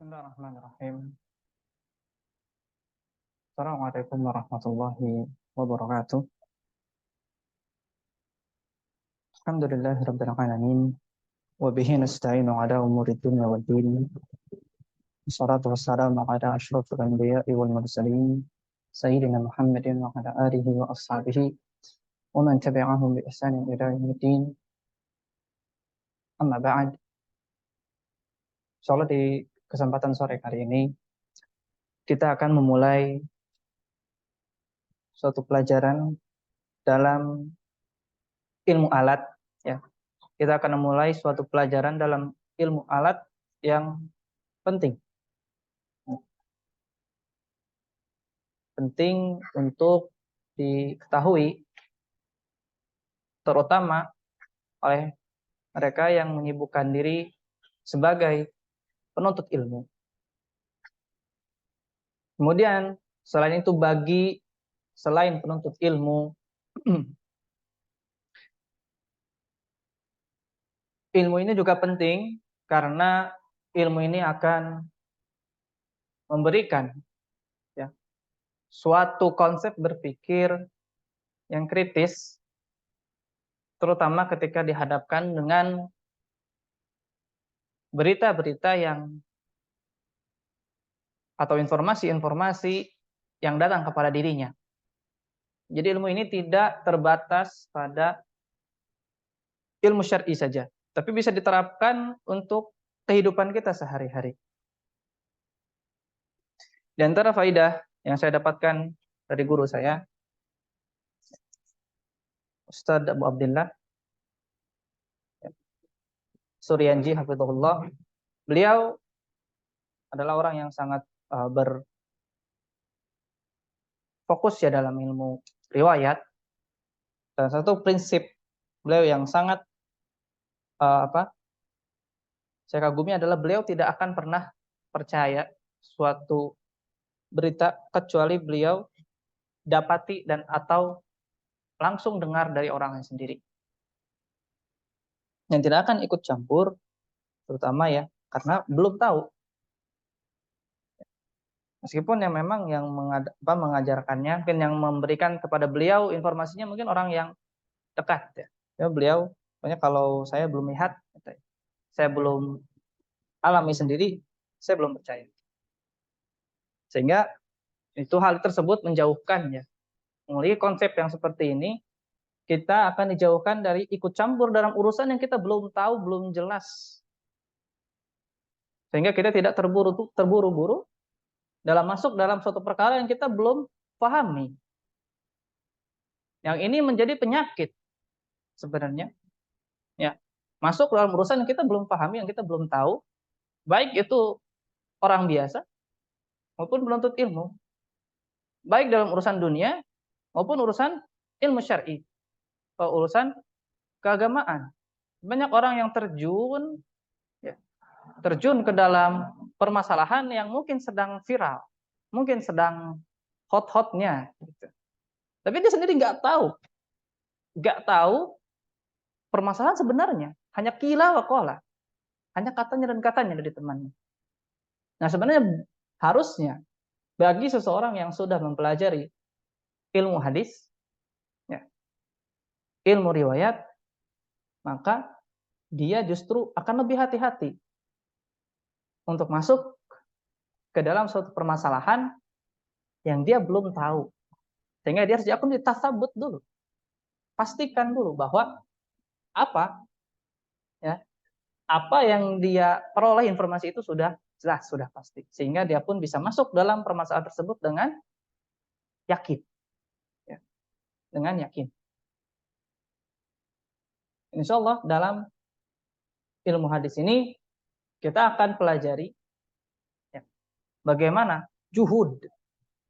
Bismillahirrahmanirrahim. Assalamualaikum warahmatullahi wabarakatuh. Alhamdulillahirabbil alamin wa bihi nasta'inu ala umuri dunya waddin. Wassalatu wassalamu ala asyrofil anbiya'i wal mursalin sayyidina Muhammadin wa ala alihi wa ashabihi wa man tabi'ahum bi ihsanin ila yaumiddin. Amma ba'd. Insyaallah di kesempatan sore kali ini kita akan memulai suatu pelajaran dalam ilmu alat, ya. Kita akan memulai suatu pelajaran dalam ilmu alat yang penting. Penting untuk diketahui, terutama oleh mereka yang menyibukkan diri sebagai penuntut ilmu. Kemudian, selain itu selain penuntut ilmu, ilmu ini juga penting karena ilmu ini akan memberikan, ya, suatu konsep berpikir yang kritis, terutama ketika dihadapkan dengan berita-berita atau informasi-informasi yang datang kepada dirinya. Jadi ilmu ini tidak terbatas pada ilmu syar'i saja, tapi bisa diterapkan untuk kehidupan kita sehari-hari. Di antara faidah yang saya dapatkan dari guru saya, Ustadz Abu Abdillah Suryanji hafizahullah, beliau adalah orang yang sangat berfokus ya dalam ilmu riwayat. Dan satu prinsip beliau yang sangat saya kagumi adalah beliau tidak akan pernah percaya suatu berita kecuali beliau dapati dan atau langsung dengar dari orangnya sendiri. Yang tidak akan ikut campur, terutama ya karena belum tahu. Meskipun yang memang yang mengajarkannya, mungkin yang memberikan kepada beliau informasinya mungkin orang yang dekat ya. Ya beliau, pokoknya kalau saya belum lihat, saya belum alami sendiri, saya belum percaya. Sehingga itu hal tersebut menjauhkan ya. Memiliki konsep yang seperti ini, kita akan dijauhkan dari ikut campur dalam urusan yang kita belum tahu, belum jelas. Sehingga kita tidak terburu-buru dalam masuk dalam suatu perkara yang kita belum pahami. Yang ini menjadi penyakit sebenarnya. Ya, masuk dalam urusan yang kita belum pahami, yang kita belum tahu, baik itu orang biasa maupun penuntut ilmu. Baik dalam urusan dunia maupun urusan ilmu syar'i, atau urusan keagamaan. Banyak orang yang terjun ke dalam permasalahan yang mungkin sedang viral, mungkin sedang hot-hotnya, gitu. Tapi dia sendiri nggak tahu permasalahan sebenarnya. Hanya qila wa qala, hanya katanya dan katanya dari temannya. Nah sebenarnya harusnya bagi seseorang yang sudah mempelajari ilmu hadis, ya, ilmu riwayat, maka dia justru akan lebih hati-hati untuk masuk ke dalam suatu permasalahan yang dia belum tahu. Sehingga dia harus ditasabut dulu. Pastikan dulu bahwa apa yang dia peroleh informasi itu sudah jelas, sudah pasti. Sehingga dia pun bisa masuk dalam permasalahan tersebut dengan yakin. Ya, dengan yakin. Insya Allah dalam ilmu hadis ini kita akan pelajari ya, bagaimana juhud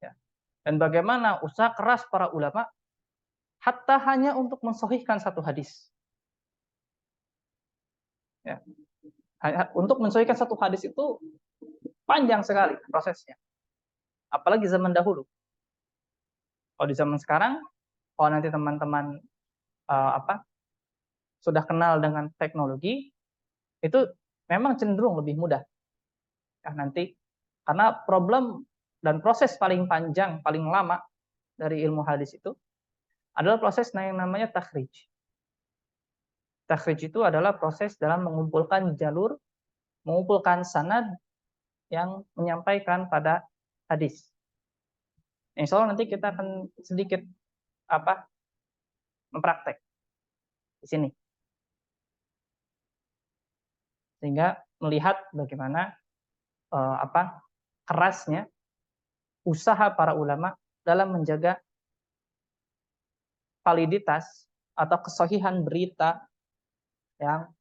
ya, dan bagaimana usaha keras para ulama hatta hanya untuk mensahihkan satu hadis. Ya. Untuk mensahihkan satu hadis itu panjang sekali prosesnya. Apalagi zaman dahulu. Kalau di zaman sekarang, kalau nanti teman-teman sudah kenal dengan teknologi, itu memang cenderung lebih mudah. ya nanti, karena problem dan proses paling panjang, paling lama dari ilmu hadis itu adalah proses yang namanya takhrij. Takhrij itu adalah proses dalam mengumpulkan jalur, mengumpulkan sanad yang menyampaikan pada hadis. Insya Allah nanti kita akan sedikit mempraktek di sini, sehingga melihat bagaimana kerasnya usaha para ulama dalam menjaga validitas atau kesahihan berita yang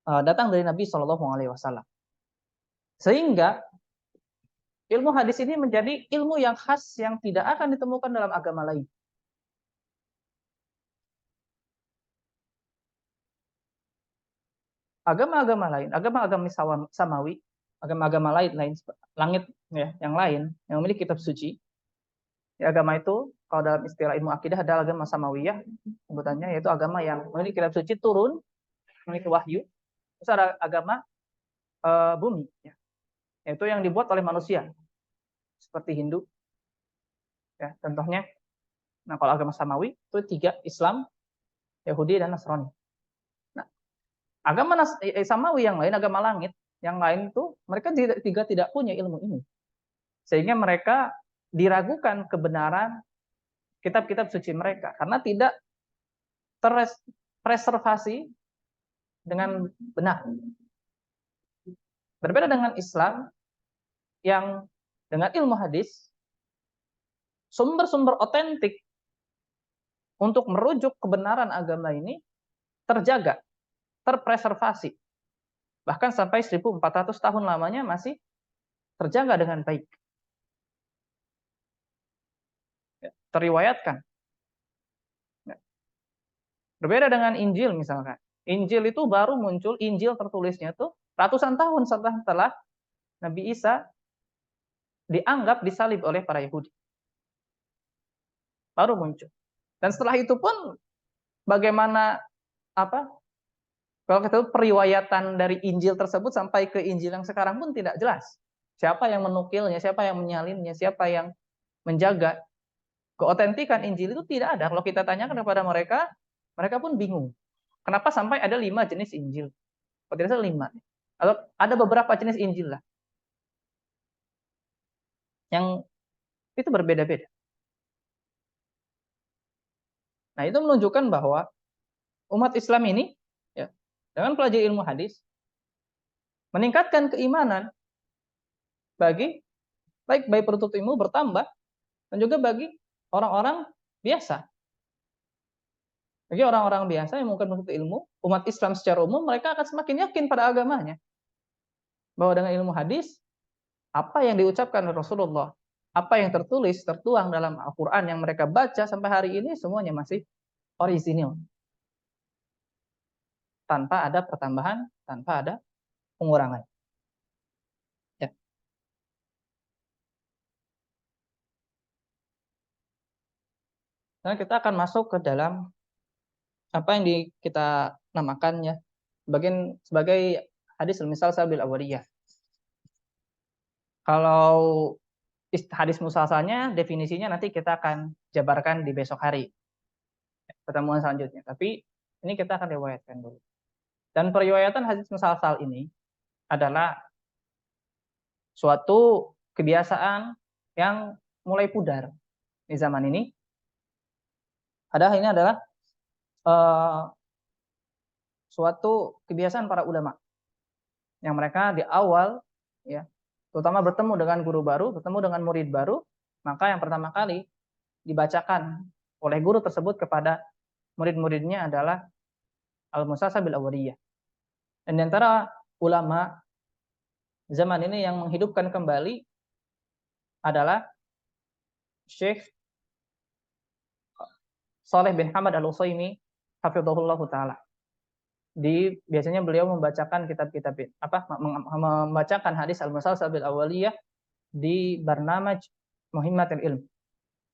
datang dari Nabi Shallallahu Alaihi Wasallam, sehingga ilmu hadis ini menjadi ilmu yang khas yang tidak akan ditemukan dalam agama lain. Agama-agama lain, agama-agama samawi, agama-agama lain langit ya, yang lain yang memiliki kitab suci. Ya, agama itu kalau dalam istilah ilmu akidah adalah agama samawiyah, sebutannya yaitu agama yang memiliki kitab suci turun, memiliki wahyu. Terus ada agama bumi, ya, yaitu yang dibuat oleh manusia, seperti Hindu. Ya, contohnya, nah kalau agama samawi itu 3, Islam, Yahudi, dan Nasrani. Nah, agama samawi yang lain, agama langit yang lain itu mereka tidak punya ilmu ini, sehingga mereka diragukan kebenaran kitab-kitab suci mereka karena tidak terpreservasi dengan benar. Berbeda dengan Islam yang dengan ilmu hadis, sumber-sumber otentik untuk merujuk kebenaran agama ini terjaga, terpreservasi. Bahkan sampai 1400 tahun lamanya masih terjaga dengan baik. Teriwayatkan. Berbeda dengan Injil misalkan. Injil itu baru muncul, Injil tertulisnya itu ratusan tahun setelah Nabi Isa dianggap disalib oleh para Yahudi. Baru muncul. Dan setelah itu pun bagaimana kalau kita periwayatan dari Injil tersebut sampai ke Injil yang sekarang pun tidak jelas. Siapa yang menukilnya, siapa yang menyalinnya, siapa yang menjaga keotentikan Injil itu tidak ada. Kalau kita tanyakan kepada mereka, mereka pun bingung. Kenapa sampai ada 5 jenis Injil? Kalau tidak salah 5. Atau ada beberapa jenis Injil lah. Yang itu berbeda-beda. Nah, itu menunjukkan bahwa umat Islam ini ya, dengan pelajari ilmu hadis meningkatkan keimanan baik penuntut ilmu bertambah dan juga bagi orang-orang biasa. Bagi orang-orang biasa yang mungkin menuntut ilmu, umat Islam secara umum mereka akan semakin yakin pada agamanya. Bahwa dengan ilmu hadis, apa yang diucapkan Rasulullah, apa yang tertuang dalam Al-Quran yang mereka baca sampai hari ini semuanya masih orisinil. Tanpa ada pertambahan, tanpa ada pengurangan. Ya. Nah, kita akan masuk ke dalam apa yang kita namakannya sebagai hadis misal sabil awaliyah. Kalau hadis musalsalnya definisinya nanti kita akan jabarkan di besok hari pertemuan selanjutnya. Tapi ini kita akan riwayatkan dulu. Dan periwayatan hadis musalsal ini adalah suatu kebiasaan yang mulai pudar di zaman ini. Padahal ini adalah suatu kebiasaan para ulama yang mereka di awal ya, terutama bertemu dengan guru baru, bertemu dengan murid baru, maka yang pertama kali dibacakan oleh guru tersebut kepada murid-muridnya adalah Al-Musalsal bil Awwaliyah. Dan di antara ulama zaman ini yang menghidupkan kembali adalah Syekh Saleh bin Hamad Al-Utsaimin hafizahullah taala. Biasanya beliau membacakan kitab-kitab membacakan hadis Al-Musalsal bil Awwaliyah di Barnamaj Muhimmatul Ilm.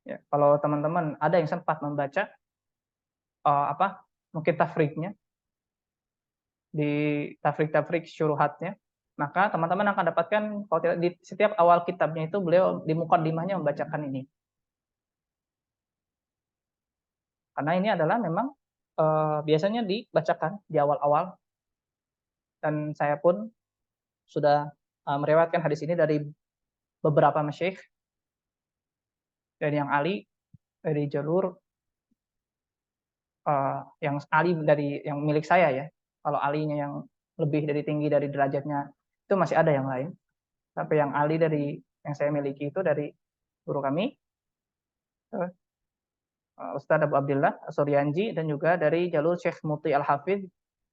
Ya, kalau teman-teman ada yang sempat membaca mungkin tafriknya di tafrik syuruhatnya, maka teman-teman akan dapatkan kalau tidak di setiap awal kitabnya itu beliau di muqaddimahnya membacakan ini. Karena ini adalah memang biasanya dibacakan di awal-awal, dan saya pun sudah meriwayatkan hadis ini dari beberapa masyayikh, dari yang Ali, dari jalur yang Ali dari yang milik saya ya. Kalau alinya yang lebih dari tinggi dari derajatnya itu masih ada yang lain. Tapi yang Ali dari yang saya miliki itu dari guru kami, Ustadz Abu Abdillah Suryanji, dan juga dari jalur Syekh Muti Al-Hafidh.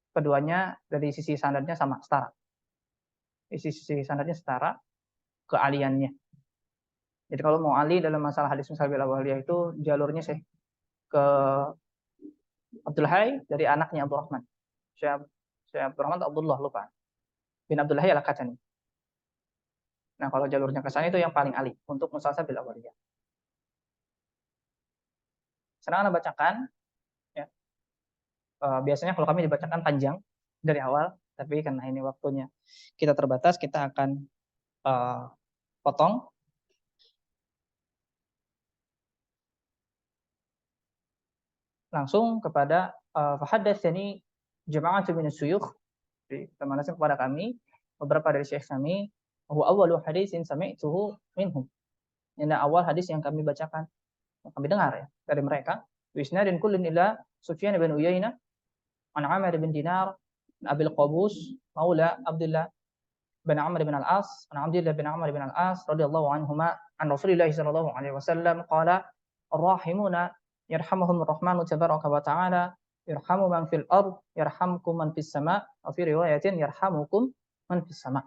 Keduanya dari sisi sanadnya sama, setara. Di sisi sanadnya setara kealiannya. Jadi kalau mau Ali dalam masalah hadis musalbil awaliyah itu jalurnya Syekh ke Abdul Hayy dari anaknya Abdul Rahman. Syekh Abdul Rahman Abdullah lupa. Bin Abdul Hayy Al-Kacani. Nah, kalau jalurnya ke sana itu yang paling Ali untuk musalsabil awaliyah. Sekarang Anda bacakan ya. Biasanya kalau kami dibacakan panjang dari awal, tapi karena ini waktunya kita terbatas, kita akan potong. Langsung kepada fahaddatsani jama'atun min asy-syuyukh, termasuk kepada kami beberapa dari syekh kami, huwa awwalu hadisin sami'tuhu minhum. Ini awal hadis yang kami bacakan, yang kami dengar ya dari mereka. Wa isnadin kullin ila Sufyan bin Uyainah an Amr bin Dinar an Abil Qabus maula Abdullah bin Amr bin Al-As an Abdullah bin Amr bin Al-As radhiyallahu anhuma an Rasulillah sallallahu alaihi wasallam qala ar-rahimuna yarhamuhumur rahmanu tabaraka wa ta'ala yarhamu man fil ard yarhamkum man fis sama' wa fi riwayatin yarhamukum man fis sama'.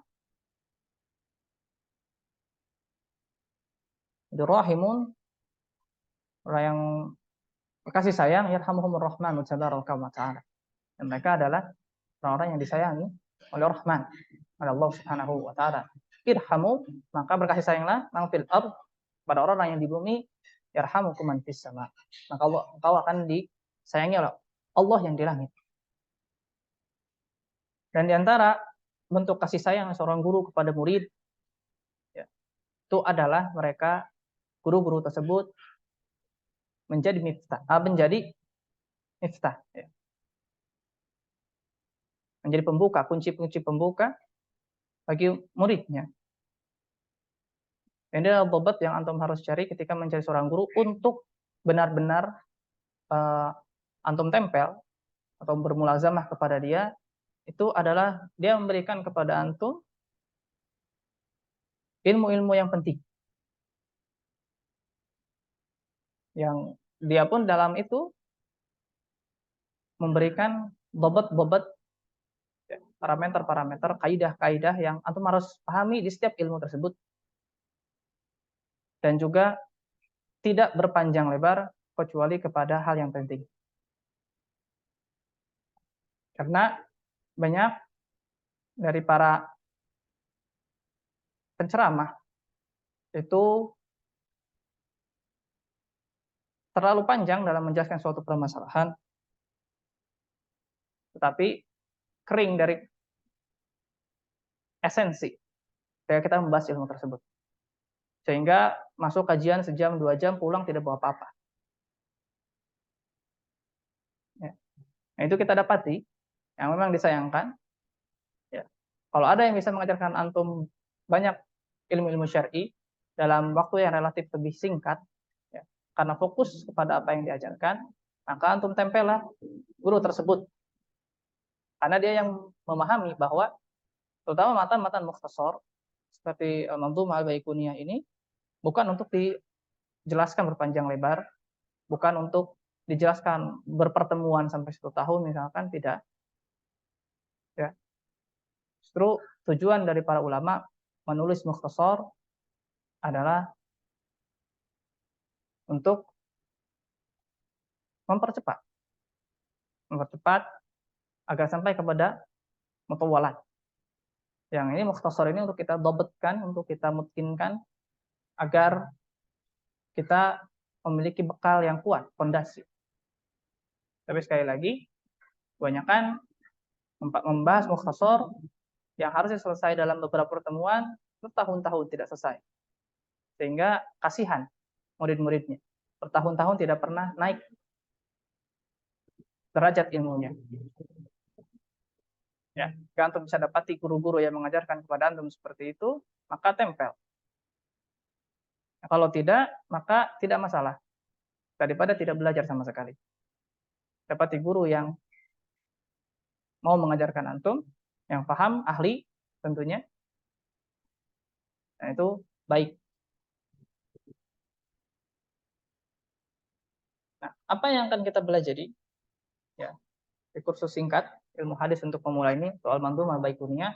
Itu rahimun, orang yang kasih sayang, yarhamuhumur rahmanu tabaraka wa ta'ala. Dan mereka adalah orang-orang yang disayangi oleh Rahman, oleh Allah Subhanahu wa taala. Irhamu, maka berkasih sayanglah, man fil ard, pada orang-orang yang di bumi, yarhamukum man fis sama. Maka engkau akan disayangi oleh Allah yang di langit. Dan di antara bentuk kasih sayang seorang guru kepada murid ya, itu adalah mereka guru-guru tersebut menjadi miftah, ya. Menjadi pembuka, kunci-kunci pembuka bagi muridnya. Ini adalah bobat yang antum harus cari ketika mencari seorang guru untuk benar-benar antum tempel atau bermulazamah kepada dia. Itu adalah dia memberikan kepada antum ilmu-ilmu yang penting, yang dia pun dalam itu memberikan bobat-bobat, parameter-parameter, kaidah-kaidah yang antum harus pahami di setiap ilmu tersebut, dan juga tidak berpanjang lebar kecuali kepada hal yang penting. Karena banyak dari para penceramah itu terlalu panjang dalam menjelaskan suatu permasalahan, tetapi kering dari esensi ketika kita membahas ilmu tersebut. Sehingga masuk kajian sejam, 2 jam, pulang tidak bawa apa-apa. Ya. Nah, itu kita dapati, yang memang disayangkan, ya, kalau ada yang bisa mengajarkan antum banyak ilmu-ilmu syar'i dalam waktu yang relatif lebih singkat, ya, karena fokus kepada apa yang diajarkan, maka antum tempellah guru tersebut. Karena dia yang memahami bahwa terutama matan-matan mukhtasar seperti Manzumah Al-Baiquniyah ini bukan untuk dijelaskan berpanjang lebar, bukan untuk dijelaskan berpertemuan sampai 1 tahun misalkan, tidak. Ya. Justru tujuan dari para ulama menulis mukhtasar adalah untuk mempercepat agar sampai kepada mutawwalat. Yang ini mukhtasar ini untuk kita dobetkan, untuk kita mutkinkan agar kita memiliki bekal yang kuat, fondasi. Tapi sekali lagi, kebanyakan membahas mukhtasar yang harusnya selesai dalam beberapa pertemuan, bertahun-tahun tidak selesai. Sehingga kasihan murid-muridnya. Bertahun-tahun tidak pernah naik derajat ilmunya. Ya, jika antum bisa dapati guru-guru yang mengajarkan kepada antum seperti itu, maka tempel. Nah, kalau tidak, maka tidak masalah. Daripada tidak belajar sama sekali. Dapati guru yang mau mengajarkan antum, yang paham, ahli tentunya, nah itu baik. Nah, apa yang akan kita pelajari? Ya, di kursus singkat ilmu hadis untuk pemula ini, soal Mandhumah Baiquniyah,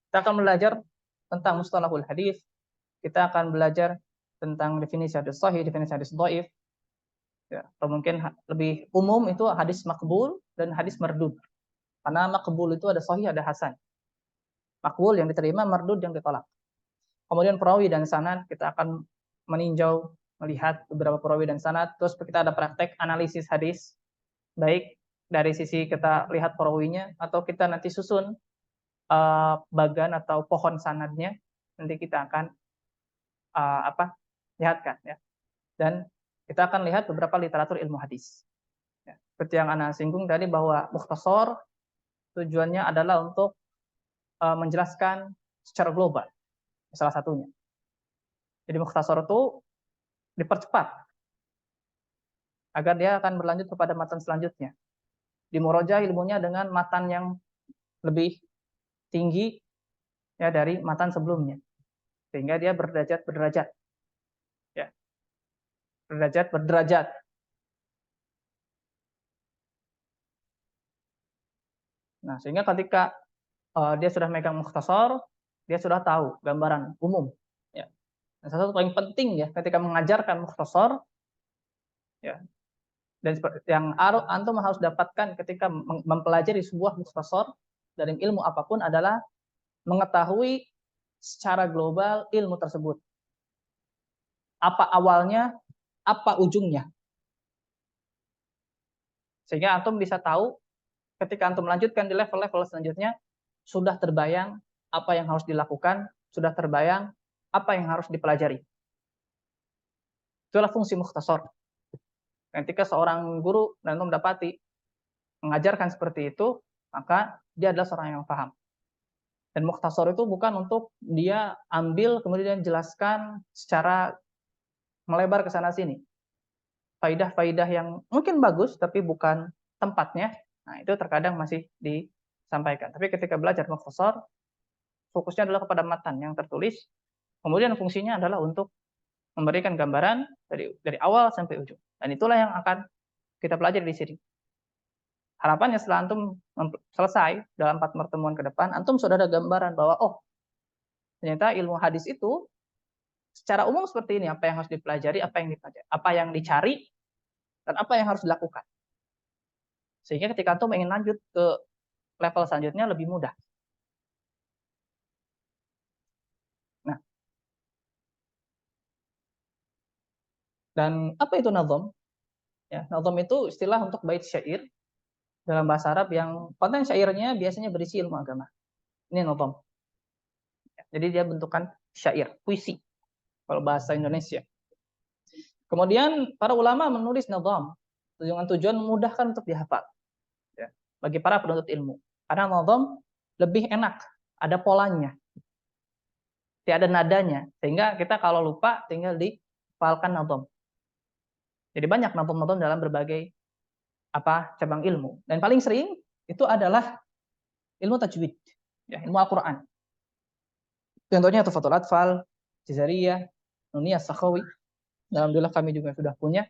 kita akan belajar tentang mustalahul hadis, kita akan belajar tentang definisi hadis sahih, definisi hadis dhaif, ya, atau mungkin lebih umum itu hadis makbul dan hadis mardud. Karena makbul itu ada sahih, ada hasan. Makbul yang diterima, mardud yang ditolak. Kemudian perawi dan sanad, kita akan meninjau, melihat beberapa perawi dan sanad, terus kita ada praktek analisis hadis, baik dari sisi kita lihat perawinya, atau kita nanti susun bagan atau pohon sanadnya, nanti kita akan lihatkan, ya. Dan kita akan lihat beberapa literatur ilmu hadis. Ya. Seperti yang Ana singgung tadi bahwa mukhtasar tujuannya adalah untuk menjelaskan secara global, salah satunya. Jadi mukhtasar itu dipercepat agar dia akan berlanjut kepada matan selanjutnya. Dimurojah ilmunya dengan matan yang lebih tinggi ya dari matan sebelumnya, sehingga dia berderajat, ya, berderajat. Nah, sehingga ketika dia sudah megang mukhtasar, dia sudah tahu gambaran umum. Ya. Dan salah satu paling penting ya ketika mengajarkan mukhtasar, ya, dan yang antum harus dapatkan ketika mempelajari sebuah mukhtasar dari ilmu apapun adalah mengetahui secara global ilmu tersebut. Apa awalnya, apa ujungnya. Sehingga antum bisa tahu ketika antum melanjutkan di level-level selanjutnya, sudah terbayang apa yang harus dilakukan, sudah terbayang apa yang harus dipelajari. Itulah fungsi mukhtasar. Ketika seorang guru dan antum dapati mengajarkan seperti itu, maka dia adalah seorang yang paham. Dan mukhtasar itu bukan untuk dia ambil kemudian jelaskan secara melebar ke sana sini. Faidah-faidah yang mungkin bagus tapi bukan tempatnya, nah itu terkadang masih disampaikan. Tapi ketika belajar mukhtasar, fokusnya adalah kepada matan yang tertulis, kemudian fungsinya adalah untuk memberikan gambaran dari awal sampai ujung. Dan itulah yang akan kita pelajari di sini. Harapannya setelah antum selesai dalam 4 pertemuan ke depan, antum sudah ada gambaran bahwa oh, ternyata ilmu hadis itu secara umum seperti ini, apa yang harus dipelajari, apa yang dicari, dan apa yang harus dilakukan. Sehingga ketika antum ingin lanjut ke level selanjutnya lebih mudah. Nah, dan apa itu nazam? Ya, nazam itu istilah untuk bait syair dalam bahasa Arab yang konten syairnya biasanya berisi ilmu agama. Ini nazam. Jadi dia bentukan syair, puisi kalau bahasa Indonesia. Kemudian para ulama menulis nazam dengan tujuan memudahkan untuk dihafal, ya, bagi para penuntut ilmu. Karena nazam lebih enak, ada polanya, tidak ada nadanya, sehingga kita kalau lupa tinggal dihafalkan nazam. Jadi banyak nazam-nazam dalam berbagai cabang ilmu. Dan paling sering itu adalah ilmu tajwid, ya, ilmu Al-Qur'an. Contohnya Tuhfatul Atfal, Jazariyah, Nuniyah Sakhawi. Alhamdulillah kami juga sudah punya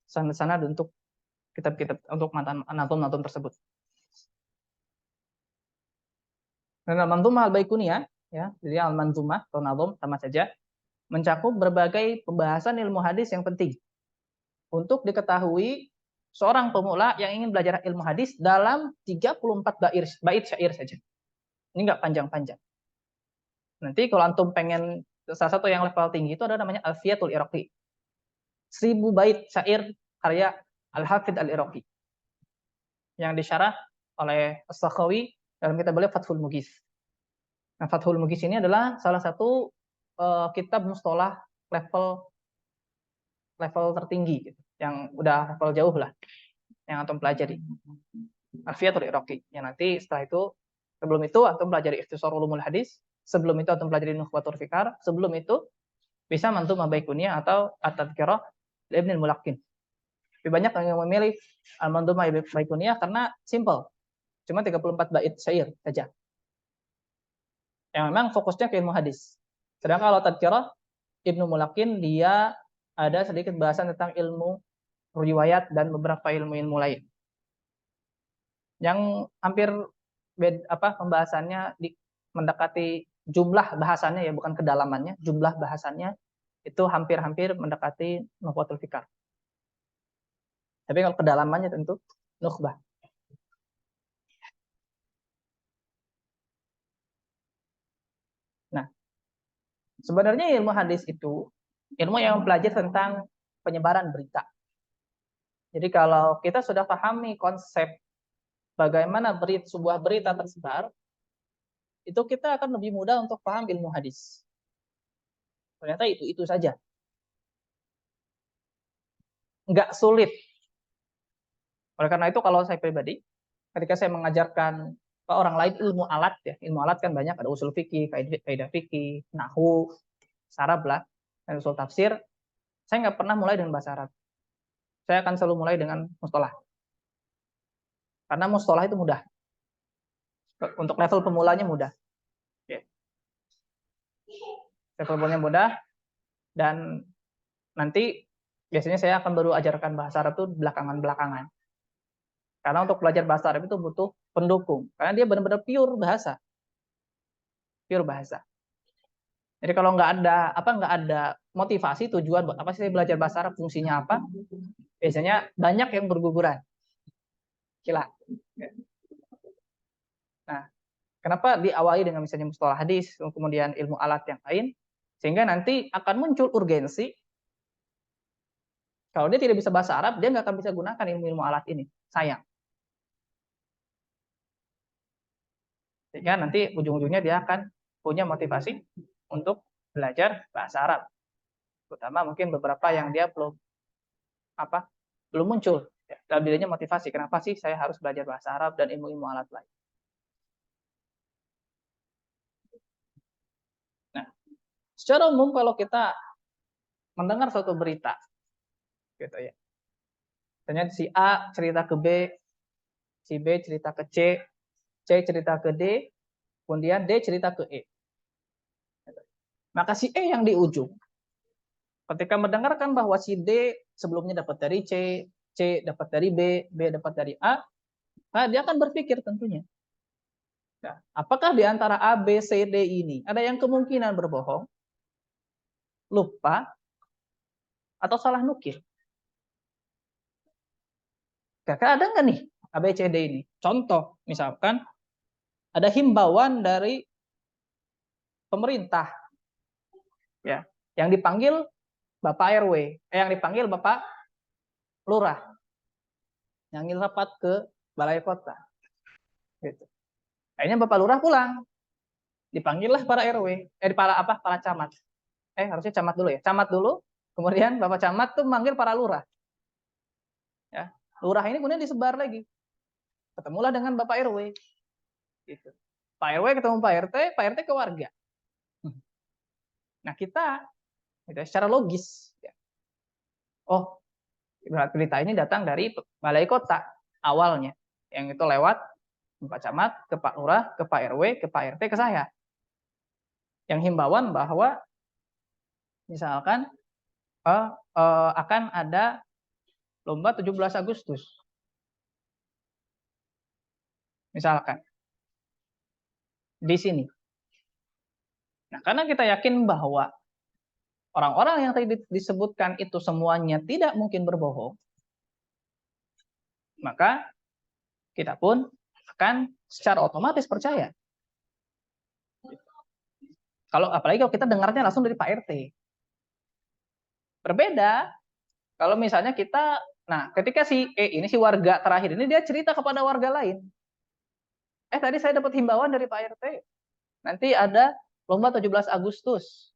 sanad-sanad untuk kitab-kitab untuk nazam-nazam tersebut. Dan Al-Mandhumah Al-Baiquniyah, ya, jadi Al-Mandhumah atau nazam sama saja, mencakup berbagai pembahasan ilmu hadis yang penting untuk diketahui seorang pemula yang ingin belajar ilmu hadis dalam 34 bait syair saja. Ini enggak panjang-panjang. Nanti kalau antum pengen salah satu yang level tinggi itu ada namanya Alfiyatul Iraqi. 1000 bait syair karya Al-Hafidz Al-Iraqi yang disyarah oleh As-Sakhawi dalam kitab beliau Fathul Mughith. Nah, Fathul Mughis ini adalah salah satu kitab mustalah level tertinggi gitu, yang udah level jauh lah yang antum pelajari. Alfiyatul Iraqi. Yang nanti setelah itu, sebelum itu antum pelajari Ikhtisar Ulumul Hadis, sebelum itu antum pelajari Nukhbatul Fikar, sebelum itu bisa Manzumah Baiquniyah atau At-Tadhkirah Ibnu Mulaqqin. Lebih banyak yang memilih Al-Manzumah Baiquniyah karena simple. Cuma 34 bait syair saja. Yang memang fokusnya ke ilmu hadis. Sedangkan kalau Tadhkirah Ibnu Mulaqqin dia ada sedikit bahasan tentang ilmu riwayat dan beberapa ilmu-ilmu lain. Yang hampir pembahasannya mendekati jumlah bahasannya ya, bukan kedalamannya, jumlah bahasannya itu hampir-hampir mendekati Nukhbatul Fikar. Tapi kalau kedalamannya tentu Nukhbah. Nah, sebenarnya ilmu hadis itu ilmu yang mempelajari tentang penyebaran berita. Jadi kalau kita sudah pahami konsep bagaimana sebuah berita tersebar, itu kita akan lebih mudah untuk paham ilmu hadis. Ternyata itu saja. Nggak sulit. Oleh karena itu kalau saya pribadi, ketika saya mengajarkan ke orang lain ilmu alat ya, ilmu alat kan banyak, ada usul fikih, kaidah fikih, nahwu, sarab lah, dan usul tafsir, saya nggak pernah mulai dengan bahasa Arab. Saya akan selalu mulai dengan mustalah. Karena mustalah itu mudah. Untuk level pemulanya mudah. Level pemulanya mudah, dan nanti biasanya saya akan baru ajarkan bahasa Arab itu belakangan-belakangan. Karena untuk belajar bahasa Arab itu butuh pendukung. Karena dia benar-benar pure bahasa. Pure bahasa. Jadi kalau nggak ada motivasi, tujuan buat apa sih saya belajar bahasa Arab, fungsinya apa? Biasanya banyak yang berguguran. Gila. Nah, kenapa diawali dengan misalnya mustalah hadis, kemudian ilmu alat yang lain, sehingga nanti akan muncul urgensi. Kalau dia tidak bisa bahasa Arab, dia nggak akan bisa gunakan ilmu-ilmu alat ini. Sayang. Sehingga nanti ujung-ujungnya dia akan punya motivasi untuk belajar bahasa Arab. Terutama mungkin beberapa yang dia belum muncul dalam dirinya motivasi. Kenapa sih saya harus belajar bahasa Arab dan ilmu-ilmu alat lain? Nah, secara umum kalau kita mendengar suatu berita, gitu ya, misalnya si A cerita ke B, si B cerita ke C cerita ke D, kemudian D cerita ke E. Maka si E yang di ujung, ketika mendengarkan bahwa si D sebelumnya dapat dari C dapat dari B dapat dari A, nah dia akan berpikir tentunya, nah, apakah di antara A, B, C, D ini ada yang kemungkinan berbohong, lupa, atau salah nukil? Kira-kira ada nggak nih A, B, C, D ini? Contoh, misalkan ada himbauan dari pemerintah, ya, yang dipanggil Bapak RW, yang dipanggil Bapak Lurah, yang ingin rapat ke balai kota. Gitu. Akhirnya Bapak Lurah pulang, dipanggillah para RW, para camat. Harusnya camat dulu ya, camat dulu, kemudian Bapak Camat tuh manggil para lurah. Ya, lurah ini kemudian disebar lagi, ketemulah dengan Bapak RW. Gitu. Pak RW ketemu Pak RT ke warga. Nah kita gitu, secara logis, ya, oh berita ini datang dari balai kota awalnya, yang itu lewat Pak Camat ke Pak Lurah, ke Pak RW, ke Pak RT, ke saya. Yang himbauan bahwa misalkan akan ada lomba 17 Agustus. Misalkan di sini. Nah, karena kita yakin bahwa orang-orang yang tadi disebutkan itu semuanya tidak mungkin berbohong, maka kita pun akan secara otomatis percaya. Apalagi kalau kita dengarnya langsung dari Pak RT. Berbeda kalau misalnya ketika si E ini, si warga terakhir ini, dia cerita kepada warga lain. Tadi saya dapat himbauan dari Pak RT. nanti ada lomba 17 Agustus.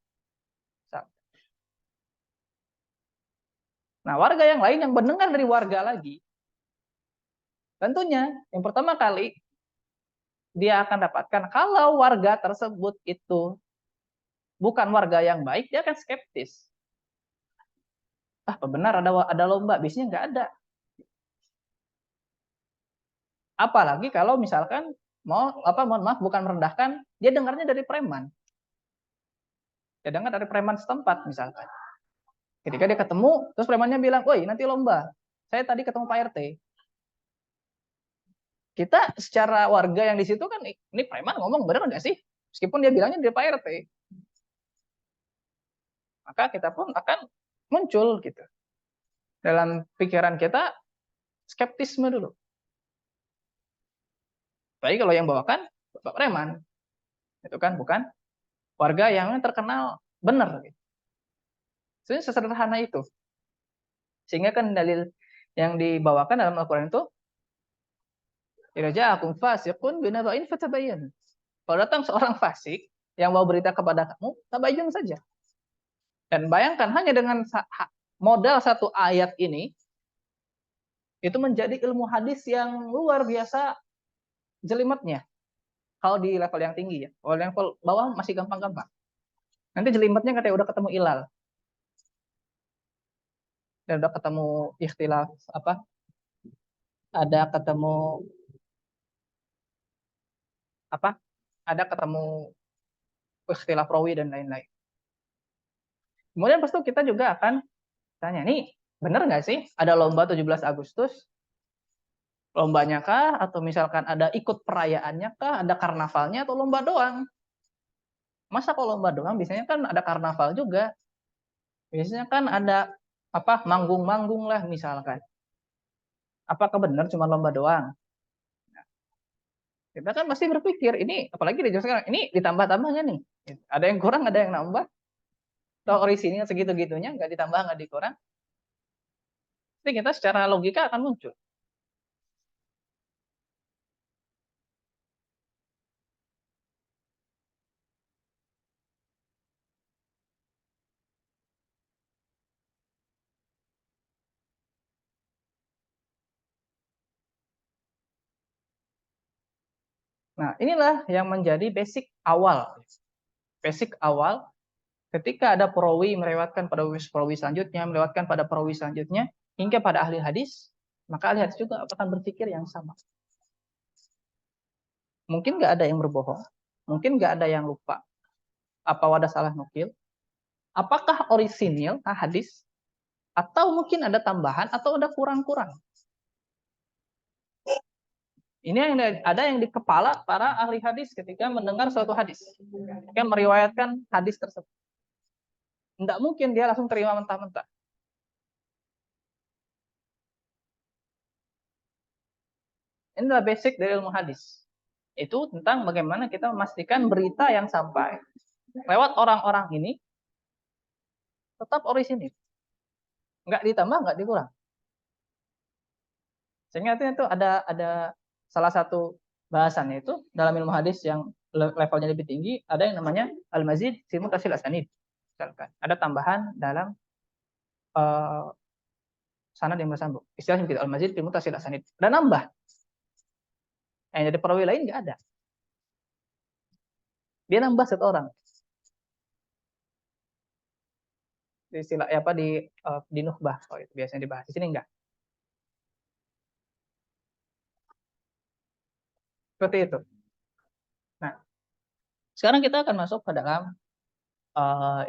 Nah, warga yang lain yang mendengar dari warga lagi, tentunya yang pertama kali dia akan dapatkan kalau warga tersebut itu bukan warga yang baik, dia akan skeptis. Apa benar ada lomba? Biasanya nggak ada. Apalagi kalau misalkan mohon maaf bukan merendahkan, dia dengarnya dari preman. Dia dengar dari preman setempat misalkan. Ketika dia ketemu, terus premannya bilang, "Woi, nanti lomba. Saya tadi ketemu Pak RT." Kita secara warga yang di situ kan, ini preman ngomong benar nggak sih? Meskipun dia bilangnya dari Pak RT. Maka kita pun akan muncul gitu. Dalam pikiran kita, skeptisme dulu. Tapi kalau yang bawakan, Bapak preman. Itu kan bukan warga yang terkenal benar. Gitu. Sebenarnya sesederhana itu. Sehingga kan dalil yang dibawakan dalam Al-Quran itu, idza ja'akum fasiqun binaba'in fatabayyan. Kalau datang seorang fasik yang mau berita kepada kamu, tabayyun saja. Dan bayangkan hanya dengan modal satu ayat ini, itu menjadi ilmu hadis yang luar biasa jelimetnya. Kalau di level yang tinggi ya. Kalau level bawah masih gampang-gampang. Nanti jelimetnya katanya udah ketemu ilal. Dan udah ketemu ikhtilaf apa? Ada ketemu apa? Ada ketemu ikhtilaf rawi dan lain-lain. Kemudian pasti kita juga akan tanya, nih bener nggak sih ada lomba 17 Agustus? Lombanya kah? Atau misalkan ada ikut perayaannya kah? Ada karnavalnya atau lomba doang? Masa kalau lomba doang? Biasanya kan ada karnaval juga. Biasanya kan ada apa manggung-manggung lah misalkan. Apakah benar cuma lomba doang? Kita kan pasti berpikir ini apalagi di zaman sekarang ini ditambah-tambahnya nih. Ada yang kurang, ada yang nambah. Atau orisinil segitu-gitunya nggak ditambah nggak dikurang. Jadi kita secara logika akan muncul. Nah, inilah yang menjadi basic awal. Basic awal ketika ada perawi melewatkan pada perawi selanjutnya, melewatkan pada perawi selanjutnya, hingga pada ahli hadis, maka ahli hadis juga akan berpikir yang sama. Mungkin nggak ada yang berbohong, mungkin nggak ada yang lupa, apa wadah salah nukil, apakah orisinil hadis, atau mungkin ada tambahan, atau ada kurang-kurang. Ini yang ada yang di kepala para ahli hadis ketika mendengar suatu hadis, ketika meriwayatkan hadis tersebut. Tidak mungkin dia langsung terima mentah-mentah. Ini adalah basic dari ilmu hadis. Itu tentang bagaimana kita memastikan berita yang sampai lewat orang-orang ini tetap orisinil. Nggak ditambah, nggak dikurang. Sehingga itu ada salah satu bahasannya itu dalam ilmu hadis yang levelnya lebih tinggi, ada yang namanya al-mazid fi muttasil asanid. Misalkan ada tambahan dalam sanad yang bersambung. Istilahnya begitu, al-mazid fi muttasil asanid. Dan nambah. Yang jadi perawi lain nggak ada. Dia nambah satu orang. Di istilah apa di nukhbah, oh itu biasanya dibahas. Di sini enggak. Seperti itu. Nah, sekarang kita akan masuk ke dalam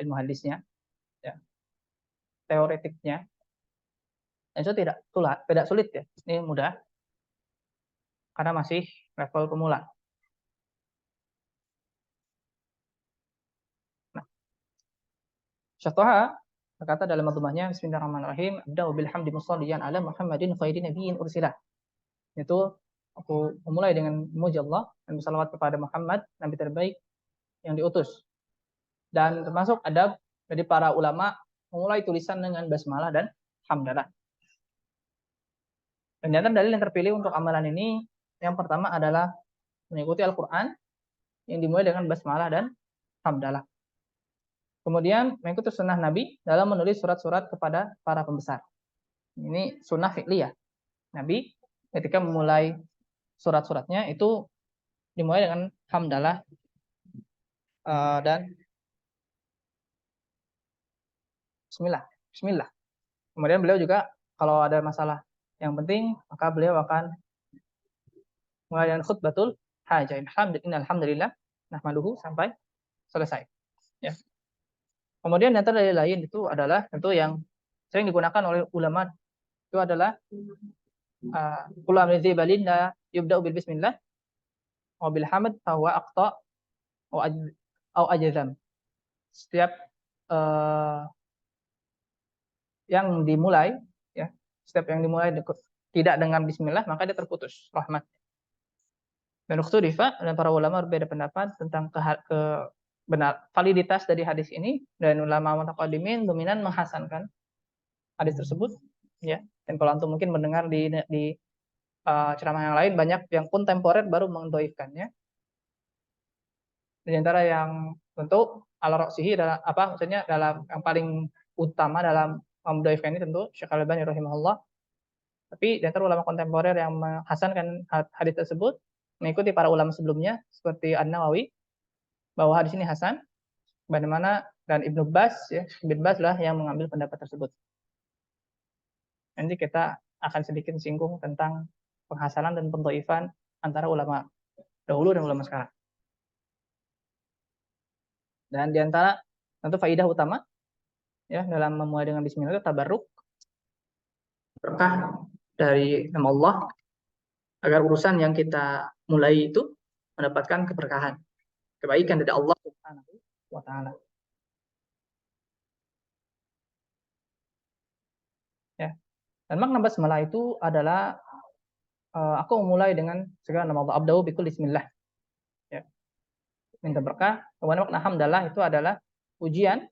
ilmu hadisnya, ya, teoretiknya. Itu tidak sulit ya. Ini mudah karena masih level pemula. Nah, Syatoha berkata dalam madhumahnya, Bismillahirrahmanirrahim, Abda'u bilhamdi musalliyan ala Muhammadin khairin nabiyyin ursilah. Itu aku memulai dengan memuji Allah dan bersalawat kepada Muhammad, nabi terbaik yang diutus. Dan termasuk adab dari para ulama memulai tulisan dengan basmalah dan hamdalah. Dan dalil yang terpilih untuk amalan ini yang pertama adalah mengikuti Al-Qur'an, yang dimulai dengan basmalah dan hamdalah. Kemudian mengikuti sunnah Nabi dalam menulis surat-surat kepada para pembesar. Ini sunnah fi'liyah. Nabi ketika memulai surat-suratnya itu dimulai dengan hamdalah dan bismillah. Bismillah. Kemudian beliau juga kalau ada masalah yang penting, maka beliau akan mulai dengan khutbatul hajah. Alhamdulillah nahmaduhu sampai selesai. Ya. Kemudian yang dari lain itu adalah tentu yang sering digunakan oleh ulama itu adalah kullu amrin dzi balin la yubda'u bil bismillah wa bil hamd fa huwa aqta au ajzam. Setiap yang dimulai ya, setiap yang dimulai tidak dengan bismillah maka dia terputus rahmat. Dan ukhturifa dan para ulama berbeda pendapat tentang benar validitas dari hadis ini, dan ulama mutaqaddimin dominan menghasankan hadis tersebut ya. Dan kalau antum mungkin mendengar di ceramah yang lain banyak yang kontemporer baru mendhaifkannya. Di antara yang tentu ala ra'sihi dalam apa maksudnya dalam yang paling utama dalam mendhaifkan ini tentu Syekh Al-Albani rahimahullah. Tapi di antara ulama kontemporer yang menghasankan hadis tersebut mengikuti para ulama sebelumnya seperti An-Nawawi bahwa hadis ini hasan, bagaimana dan Ibnu Baz ya, Ibnu Baz lah yang mengambil pendapat tersebut. Nanti kita akan sedikit singgung tentang penghasanan dan pendhaifan antara ulama dahulu dan ulama sekarang. Dan di antara tentu faidah utama ya dalam memulai dengan bismillah itu tabarruk, berkah dari nama Allah agar urusan yang kita mulai itu mendapatkan keberkahan, kebaikan dari Allah Subhanahu wa taala. Ya. Dan makna basmalah itu adalah aku memulai dengan segala nama Allah, abda'u bikul bismillah. Ya. Minta berkah. Kemudian makna hamdalah itu adalah pujian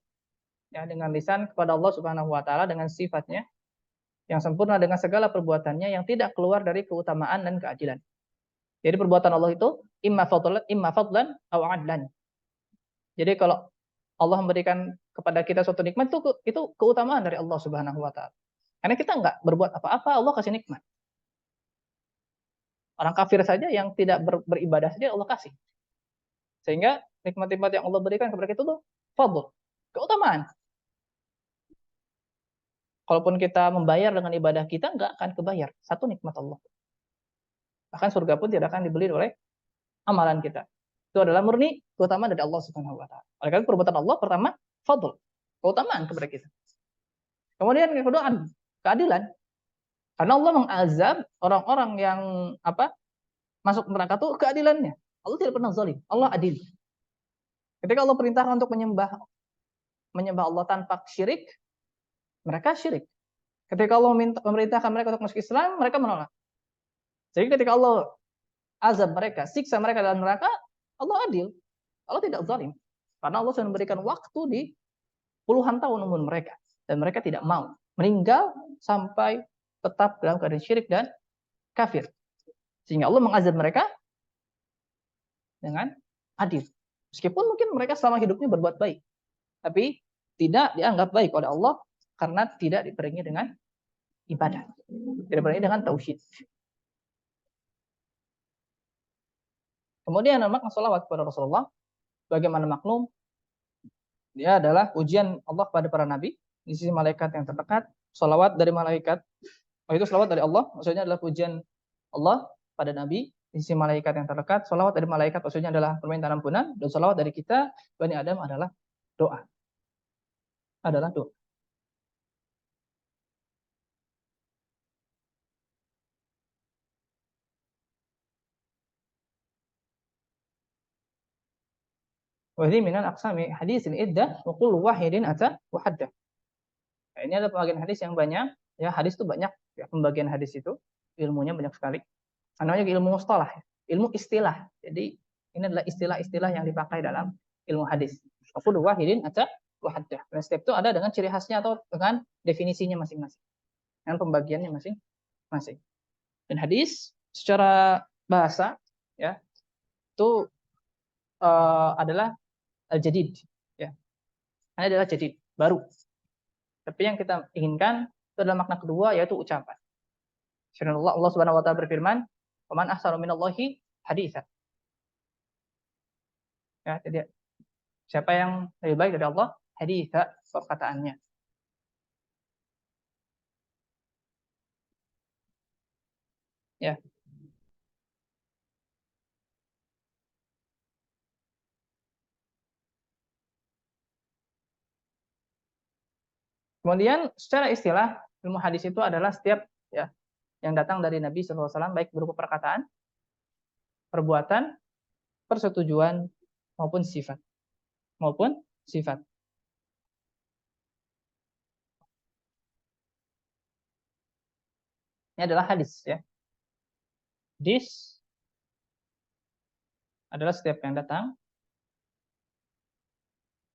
ya dengan lisan kepada Allah Subhanahu wa taala dengan sifatnya yang sempurna dengan segala perbuatannya yang tidak keluar dari keutamaan dan keadilan. Jadi perbuatan Allah itu imma fadlan aw adlan. Jadi kalau Allah memberikan kepada kita suatu nikmat itu keutamaan dari Allah Subhanahu wa taala. Karena kita enggak berbuat apa-apa, Allah kasih nikmat. Orang kafir saja yang tidak beribadah saja Allah kasih. Sehingga nikmat-nikmat yang Allah berikan kepada kita itu fadl, keutamaan. Kalaupun kita membayar dengan ibadah kita, enggak akan kebayar. Satu nikmat Allah. Bahkan surga pun tidak akan dibeli oleh amalan kita. Itu adalah murni keutamaan dari Allah Subhanahu wa taala. Oleh karena perbuatan Allah pertama fadl, keutamaan kepada kita. Kemudian yang kedua keadilan. Karena Allah mengazab orang-orang yang masuk neraka itu keadilannya. Allah tidak pernah zalim. Allah adil. Ketika Allah perintahkan untuk menyembah Allah tanpa syirik, mereka syirik. Ketika Allah memerintahkan mereka untuk masuk Islam, mereka menolak. Jadi ketika Allah azab mereka, siksa mereka dalam neraka, Allah adil. Allah tidak zalim. Karena Allah sudah memberikan waktu di puluhan tahun umur mereka. Dan mereka tidak mau meninggal sampai tetap dalam keadaan syirik dan kafir. Sehingga Allah mengazab mereka dengan adil. Meskipun mungkin mereka selama hidupnya berbuat baik. Tapi tidak dianggap baik oleh Allah karena tidak dibarengi dengan ibadah. Tidak dibarengi dengan tauhid. Kemudian makna salawat kepada Rasulullah, bagaimana maklum, dia adalah ujian Allah kepada para nabi di sisi malaikat yang terdekat. Salawat dari malaikat, itu salawat dari Allah, maksudnya adalah pujian Allah pada nabi di sisi malaikat yang terdekat. Salawat dari malaikat maksudnya adalah permintaan ampunan, dan salawat dari kita Bani Adam adalah doa. Adalah doa. Wahdi minal aqsami hadisin iddah wa kullu wahidin ata wa haddah. Nah, ini adalah pembagian hadis yang banyak. Ya, hadis itu banyak. Ya, pembagian hadis itu ilmunya banyak sekali. Namanya ilmu mustalah, ilmu istilah. Jadi ini adalah istilah-istilah yang dipakai dalam ilmu hadis. Wa kullu wahidin ata wa haddah. Dan setiap itu ada dengan ciri khasnya atau dengan definisinya masing-masing. Dengan pembagiannya masing-masing. Dan hadis secara bahasa ya itu adalah al-jadid, ya. Ini adalah jadid, baru. Tapi yang kita inginkan itu adalah makna kedua, yaitu ucapan. Allah Subhanahu wa taala berfirman, "Wa man ahsanu minallahi haditsan." Ya, jadi siapa yang lebih baik dari Allah? Haditsa, perkataannya. Ya. Kemudian secara istilah ilmu hadis itu adalah setiap ya yang datang dari Nabi SAW baik berupa perkataan, perbuatan, persetujuan maupun sifat. Maupun sifat. Ini adalah hadis ya. Hadis adalah setiap yang datang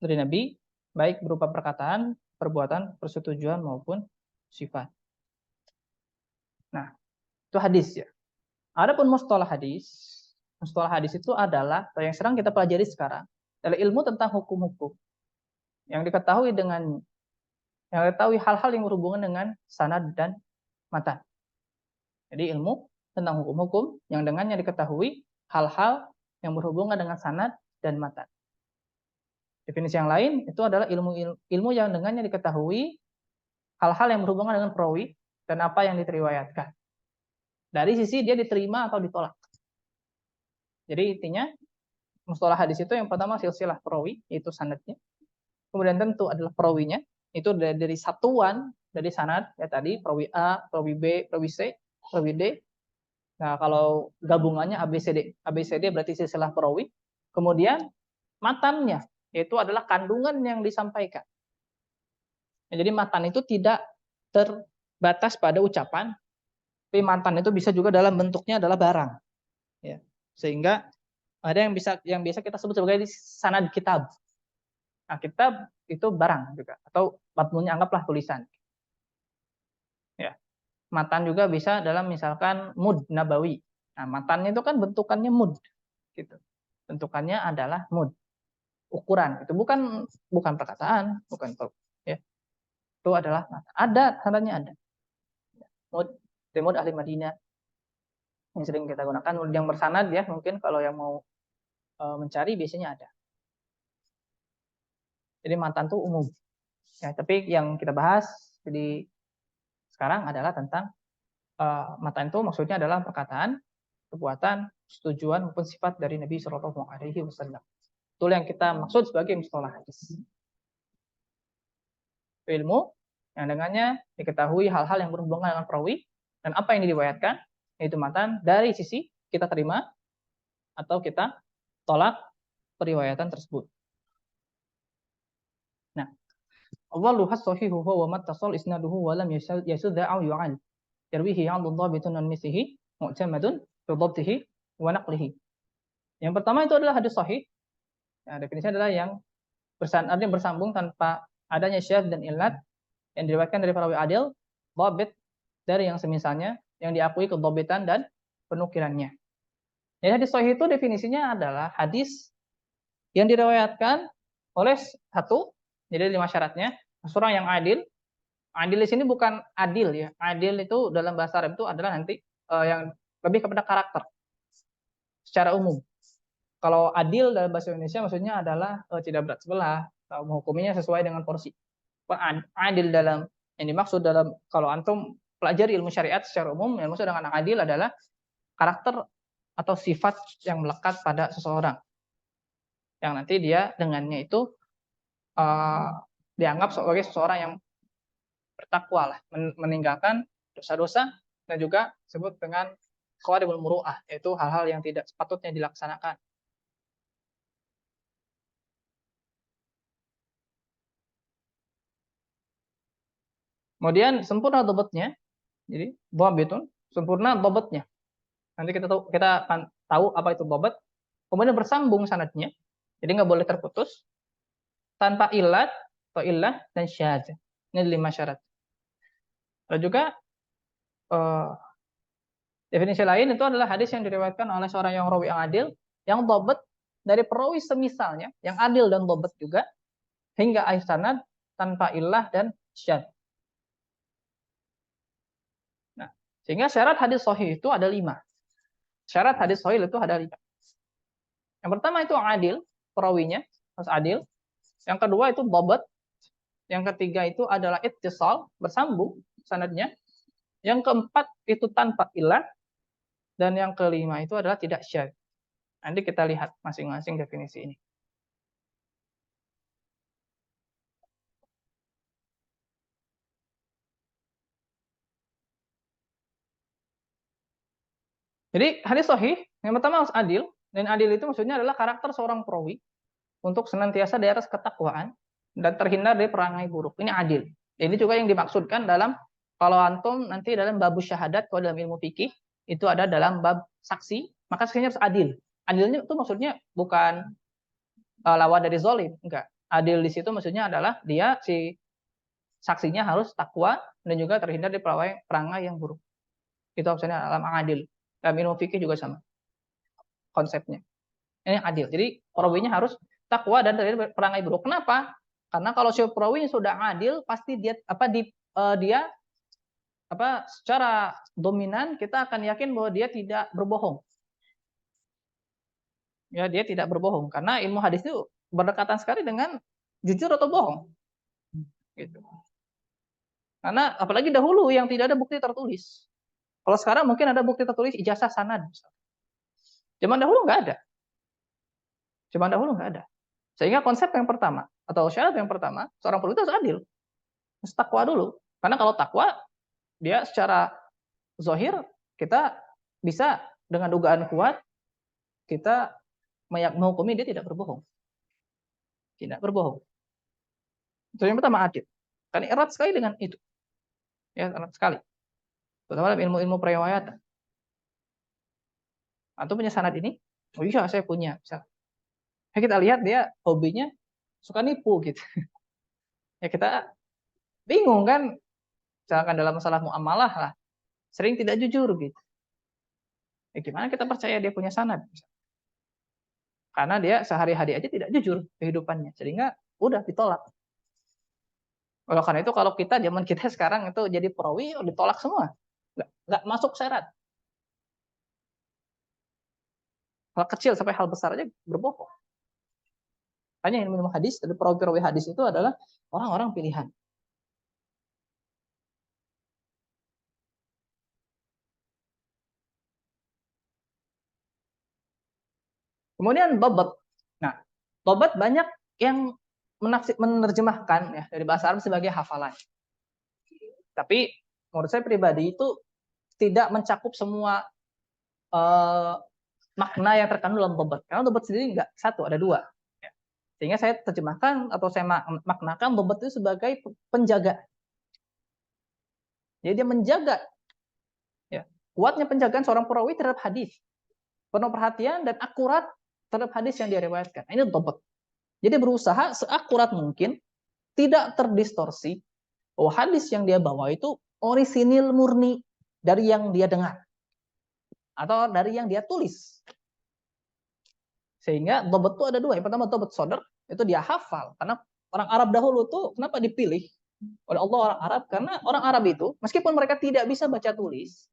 dari Nabi baik berupa perkataan, perbuatan, persetujuan maupun sifat. Nah, itu hadis ya. Adapun mustalah hadis itu adalah yang sedang kita pelajari sekarang adalah ilmu tentang hukum-hukum yang diketahui hal-hal yang berhubungan dengan sanad dan matan. Jadi ilmu tentang hukum-hukum yang dengannya diketahui hal-hal yang berhubungan dengan sanad dan matan. Definisi yang lain itu adalah ilmu yang dengannya diketahui hal-hal yang berhubungan dengan perawi dan apa yang diriwayatkan. Dari sisi dia diterima atau ditolak. Jadi intinya mustalah hadis itu yang pertama silsilah perawi, yaitu sanadnya. Kemudian tentu adalah perawinya, itu dari satuan dari sanad ya tadi perawi A, perawi B, perawi C, perawi D. Nah, kalau gabungannya ABCD. ABCD berarti silsilah perawi. Kemudian matannya, yaitu adalah kandungan yang disampaikan. Ya, jadi matan itu tidak terbatas pada ucapan, tapi matan itu bisa juga dalam bentuknya adalah barang. Ya. Sehingga ada yang biasa kita sebut sebagai sanad kitab. Nah, kitab itu barang juga atau matnunnya anggaplah tulisan. Ya. Matan juga bisa dalam misalkan mud nabawi. Nah, matannya itu kan bentukannya mud gitu. Bentukannya adalah mud. Ukuran. Itu bukan perkataan, bukan ya. Itu adalah ada sanadnya ada. Mud, mud ahli Madinah yang sering kita gunakan, yang bersanad ya, mungkin kalau yang mau mencari biasanya ada. Jadi matan itu umum. Ya, tapi yang kita bahas jadi sekarang adalah tentang matan itu maksudnya adalah perkataan, perbuatan, tujuan maupun sifat dari Nabi Shallallahu Alaihi Wasallam. Itu yang kita maksud sebagai mustalah hadis. Ilmu yang dengannya diketahui hal-hal yang berhubungan dengan perawi dan apa yang diriwayatkan, yaitu matan dari sisi kita terima atau kita tolak periwayatan tersebut. Nah, awwalu as-sahihu huwa mattasal isnaduhu wa lam yasudda aw yu'al. Yarwihi 'an dhabitun an mislihi mu'tamadun fi dhabtihi wa naqlihi. Yang pertama itu adalah hadis sahih. Nah, definisinya adalah yang bersambung tanpa adanya syadz dan illat yang diriwayatkan dari perawi adil, dhabit dari yang semisalnya yang diakui kedhabitan dan penukilannya. Jadi hadis sahih itu definisinya adalah hadis yang diriwayatkan oleh satu, jadi 5 syaratnya, seorang yang adil. Adil di sini bukan adil ya. Adil itu dalam bahasa Arab itu adalah nanti yang lebih kepada karakter secara umum. Kalau adil dalam bahasa Indonesia maksudnya adalah tidak berat sebelah, menghukuminya sesuai dengan porsi. Adil dalam yang dimaksud dalam kalau antum pelajari ilmu syariat secara umum, yang maksud dengan adil adalah karakter atau sifat yang melekat pada seseorang. Yang nanti dia dengannya itu dianggap sebagai seseorang yang bertakwa lah, meninggalkan dosa-dosa dan juga disebut dengan qawarimul muru'ah, yaitu hal-hal yang tidak sepatutnya dilaksanakan. Kemudian sempurna dhabitnya, jadi dhabitun, sempurna dhabitnya. Nanti kita akan tahu apa itu dhabt. Kemudian bersambung sanadnya, jadi nggak boleh terputus, tanpa ilat atau illah dan syadz. Ini 5 syarat. Lalu juga definisi lain itu adalah hadis yang diriwayatkan oleh seorang yang rawi yang adil, yang dhabt dari perawi semisalnya yang adil dan dhabt juga hingga akhir sanad tanpa illah dan syadz. Nah, sehingga syarat hadis sahih itu ada 5. Syarat hadis sahih itu ada 5. Yang pertama itu adil, perawinya harus adil. Yang kedua itu dhabt. Yang ketiga itu adalah ittisal, bersambung sanadnya. Yang keempat itu tanpa illah. Dan yang kelima itu adalah tidak syadz. Nanti kita lihat masing-masing definisi ini. Jadi hadis sahih yang pertama harus adil, dan adil itu maksudnya adalah karakter seorang perawi untuk senantiasa di atas ketakwaan dan terhindar dari perangai buruk. Ini adil. Ini juga yang dimaksudkan dalam, kalau antum nanti dalam bab syahadat, kalau dalam ilmu fikih itu ada dalam bab saksi, maka saksinya harus adil. Adilnya itu maksudnya bukan lawan dari zalim, enggak. Adil di situ maksudnya adalah dia si saksinya harus takwa dan juga terhindar dari perangai yang buruk. Itu maksudnya dalam adil. Dalam ilmu fikih juga sama konsepnya. Ini adil. Jadi perawinya harus takwa dan terhindar dari perangai buruk. Kenapa? Karena kalau si perawi sudah adil, pasti dia secara dominan kita akan yakin bahwa dia tidak berbohong. Ya, dia tidak berbohong karena ilmu hadis itu berdekatan sekali dengan jujur atau bohong. Gitu. Karena apalagi dahulu yang tidak ada bukti tertulis. Kalau sekarang mungkin ada bukti tertulis ijazah sanad. Zaman dahulu nggak ada. Sehingga konsep yang pertama atau syarat yang pertama, seorang perawi itu harus adil. Harus takwa dulu. Karena kalau takwa, dia secara zahir kita bisa dengan dugaan kuat kita menghukumi dia tidak berbohong. Tidak berbohong. Itu yang pertama, adil. Karena erat sekali dengan itu. Ya, erat sekali. Terutama dalam ilmu-ilmu periwayatan. Antum punya sanad ini? Oh iya, saya punya. Misalnya. Kita lihat dia hobinya suka nipu gitu. Ya kita bingung kan, misalkan dalam masalah muamalah lah, sering tidak jujur gitu. Ya gimana kita percaya dia punya sanad? Karena dia sehari-hari aja tidak jujur kehidupannya, sehingga udah ditolak. Oleh karena itu kalau kita zaman kita sekarang itu jadi perawi, ditolak semua, nggak masuk syarat. Hal kecil sampai hal besar aja berbohong. Hanya yang minum hadis, dari perawi-perawi hadis itu adalah orang-orang pilihan. Kemudian dhabt. Nah, dhabt banyak yang menerjemahkan ya dari bahasa Arab sebagai hafalan. Tapi menurut saya pribadi itu tidak mencakup semua makna yang terkandung dalam dhabt. Karena dhabt sendiri nggak satu, ada 2. Sehingga saya terjemahkan atau saya maknakan dhabt itu sebagai penjaga. Jadi dia menjaga, ya, kuatnya penjagaan seorang perawi terhadap hadis, penuh perhatian dan akurat terhadap hadis yang dia riwayatkan. Ini dhabt. Jadi berusaha seakurat mungkin, tidak terdistorsi, bahwa hadis yang dia bawa itu orisinil murni dari yang dia dengar atau dari yang dia tulis. Sehingga dhabt itu ada 2. Yang pertama dhabt sodr, itu dia hafal. Karena orang Arab dahulu tuh kenapa dipilih oleh Allah orang Arab? Karena orang Arab itu meskipun mereka tidak bisa baca tulis,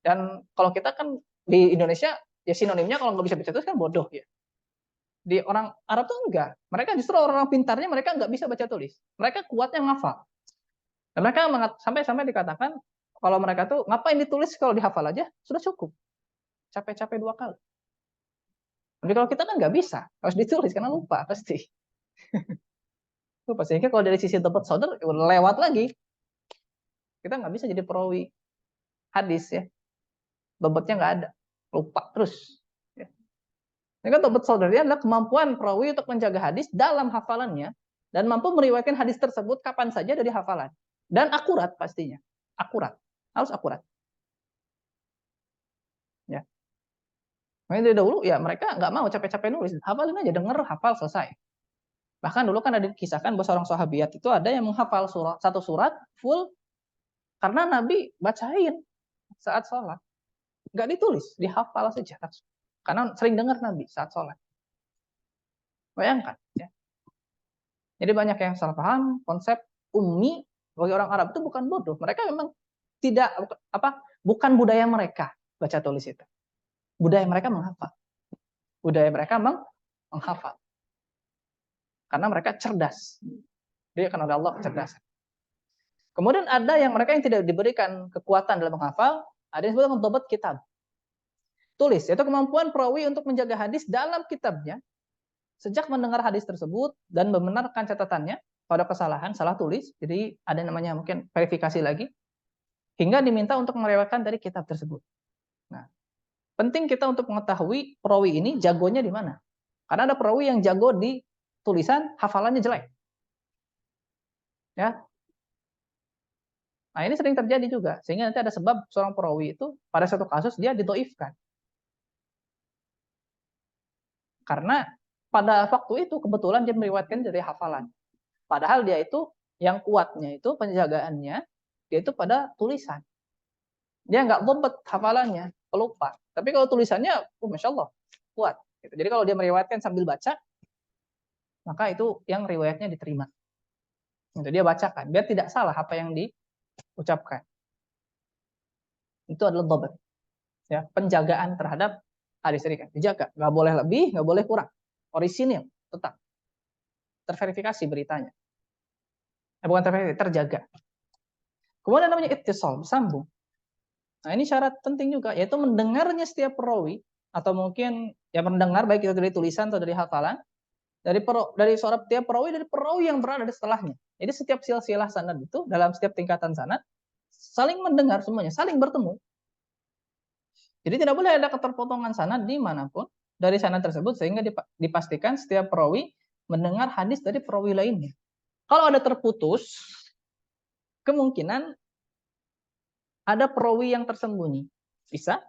dan kalau kita kan di Indonesia ya sinonimnya kalau nggak bisa baca tulis kan bodoh ya. Di orang Arab tuh enggak. Mereka justru orang-orang pintarnya, mereka nggak bisa baca tulis. Mereka kuatnya ngafal. Dan mereka sampai dikatakan kalau mereka tuh ngapain ditulis kalau dihafal aja sudah cukup. Capek-capek 2 kali. Tapi kalau kita kan nggak bisa, harus ditulis karena lupa pasti. Lupa. Sehingga kalau dari sisi dhabt sodr lewat lagi. Kita nggak bisa jadi perawi hadis ya. Dhabtnya nggak ada. Lupa terus. Ya. Ini kan dhabt sodr adalah kemampuan perawi untuk menjaga hadis dalam hafalannya dan mampu meriwayatkan hadis tersebut kapan saja dari hafalan. Dan akurat pastinya. Akurat. Harus akurat. Ya. Makanya dari dahulu ya mereka nggak mau capek-capek nulis. Hafalin aja, denger, hafal, selesai. Bahkan dulu kan ada dikisahkan bahwa seorang sahabiat itu ada yang menghafal satu surat full karena Nabi bacain saat sholat. Nggak ditulis, dihafal saja. Karena sering dengar Nabi saat sholat. Bayangkan, ya. Jadi banyak yang salah paham konsep ummi bagi orang Arab itu bukan bodoh. Mereka memang tidak bukan budaya mereka baca tulis itu. Budaya mereka menghafal. Budaya mereka menghafal. Karena mereka cerdas. Dia akan oleh Allah kecerdasan. Kemudian ada yang mereka yang tidak diberikan kekuatan dalam menghafal, ada yang disebut dengan dhabt kitab. Tulis, yaitu kemampuan perawi untuk menjaga hadis dalam kitabnya sejak mendengar hadis tersebut dan membenarkan catatannya pada kesalahan, salah tulis. Jadi ada namanya mungkin verifikasi lagi hingga diminta untuk meriwayatkan dari kitab tersebut. Nah, penting kita untuk mengetahui perawi ini jagonya di mana. Karena ada perawi yang jago di tulisan, hafalannya jelek. Ya. Nah, ini sering terjadi juga. Sehingga nanti ada sebab seorang perawi itu pada satu kasus dia didoifkan. Karena pada waktu itu kebetulan dia meriwayatkan dari hafalan. Padahal dia itu yang kuatnya itu penjagaannya dia itu pada tulisan. Dia nggak bobot hafalannya, pelupa. Tapi kalau tulisannya, masya Allah, kuat. Gitu. Jadi kalau dia meriwayatkan sambil baca, maka itu yang riwayatnya diterima. Gitu. Dia bacakan, biar tidak salah apa yang diucapkan. Itu adalah dhabt. Ya, penjagaan terhadap hadis riwayat. Dijaga, nggak boleh lebih, nggak boleh kurang. Orisinil, tetap. Terverifikasi beritanya. Bukan terverifikasi, terjaga. Kemudian namanya ittisal, sambung. Nah, ini syarat penting juga, yaitu mendengarnya setiap perawi atau mungkin ya mendengar baik itu dari tulisan atau dari hafalan dari seorang tiap perawi dari perawi yang berada di setelahnya. Jadi setiap silsilah sanad itu dalam setiap tingkatan sanad saling mendengar semuanya, saling bertemu. Jadi tidak boleh ada keterpotongan sanad dimanapun dari sanad tersebut sehingga dipastikan setiap perawi mendengar hadis dari perawi lainnya. Kalau ada terputus, kemungkinan ada perawi yang tersembunyi, bisa,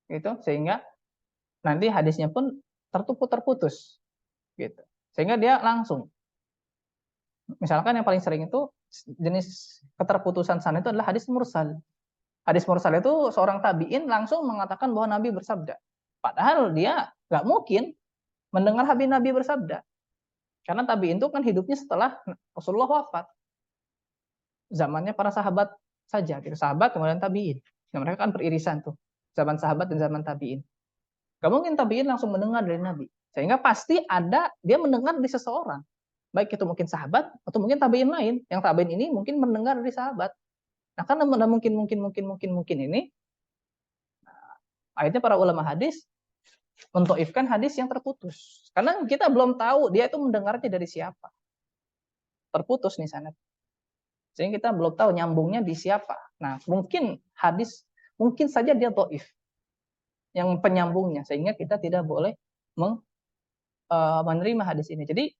gitu, sehingga nanti hadisnya pun terputus, gitu, sehingga dia langsung, misalkan yang paling sering itu jenis keterputusan sanad itu adalah hadis mursal. Hadis mursal itu seorang tabiin langsung mengatakan bahwa Nabi bersabda, padahal dia nggak mungkin mendengar Nabi bersabda, karena tabiin itu kan hidupnya setelah Rasulullah wafat, zamannya para sahabat saja, gitu, sahabat kemudian tabiin. Nah, mereka kan beririsan tuh, zaman sahabat dan zaman tabiin. Gak mungkin tabiin langsung mendengar dari Nabi. Sehingga pasti ada dia mendengar dari seseorang. Baik itu mungkin sahabat atau mungkin tabiin lain. Yang tabiin ini mungkin mendengar dari sahabat. Nah, karena mungkin ini, akhirnya para ulama hadis mentoifkan hadis yang terputus. Karena kita belum tahu dia itu mendengarnya dari siapa. Terputus nih sanad. Sehingga kita belum tahu nyambungnya di siapa. Nah, mungkin saja dia dhaif yang penyambungnya, sehingga kita tidak boleh menerima hadis ini. Jadi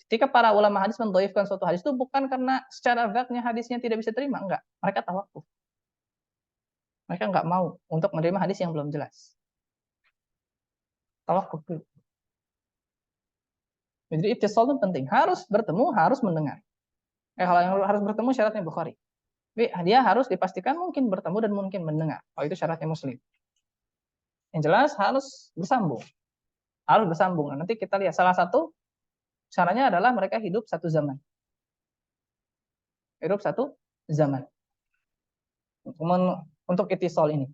ketika para ulama hadis mendhaifkan suatu hadis itu bukan karena secara zatnya hadisnya tidak bisa terima, enggak. Mereka tawakuf. Mereka enggak mau untuk menerima hadis yang belum jelas. Tawakuf. Jadi ittisal itu penting, harus bertemu, harus mendengar. Kalau yang harus bertemu syaratnya Bukhari. Dia harus dipastikan mungkin bertemu dan mungkin mendengar. Itu syaratnya Muslim. Yang jelas harus bersambung. Harus bersambung. Nanti kita lihat salah satu syaratnya adalah mereka hidup satu zaman. Hidup satu zaman. Untuk ittisal ini.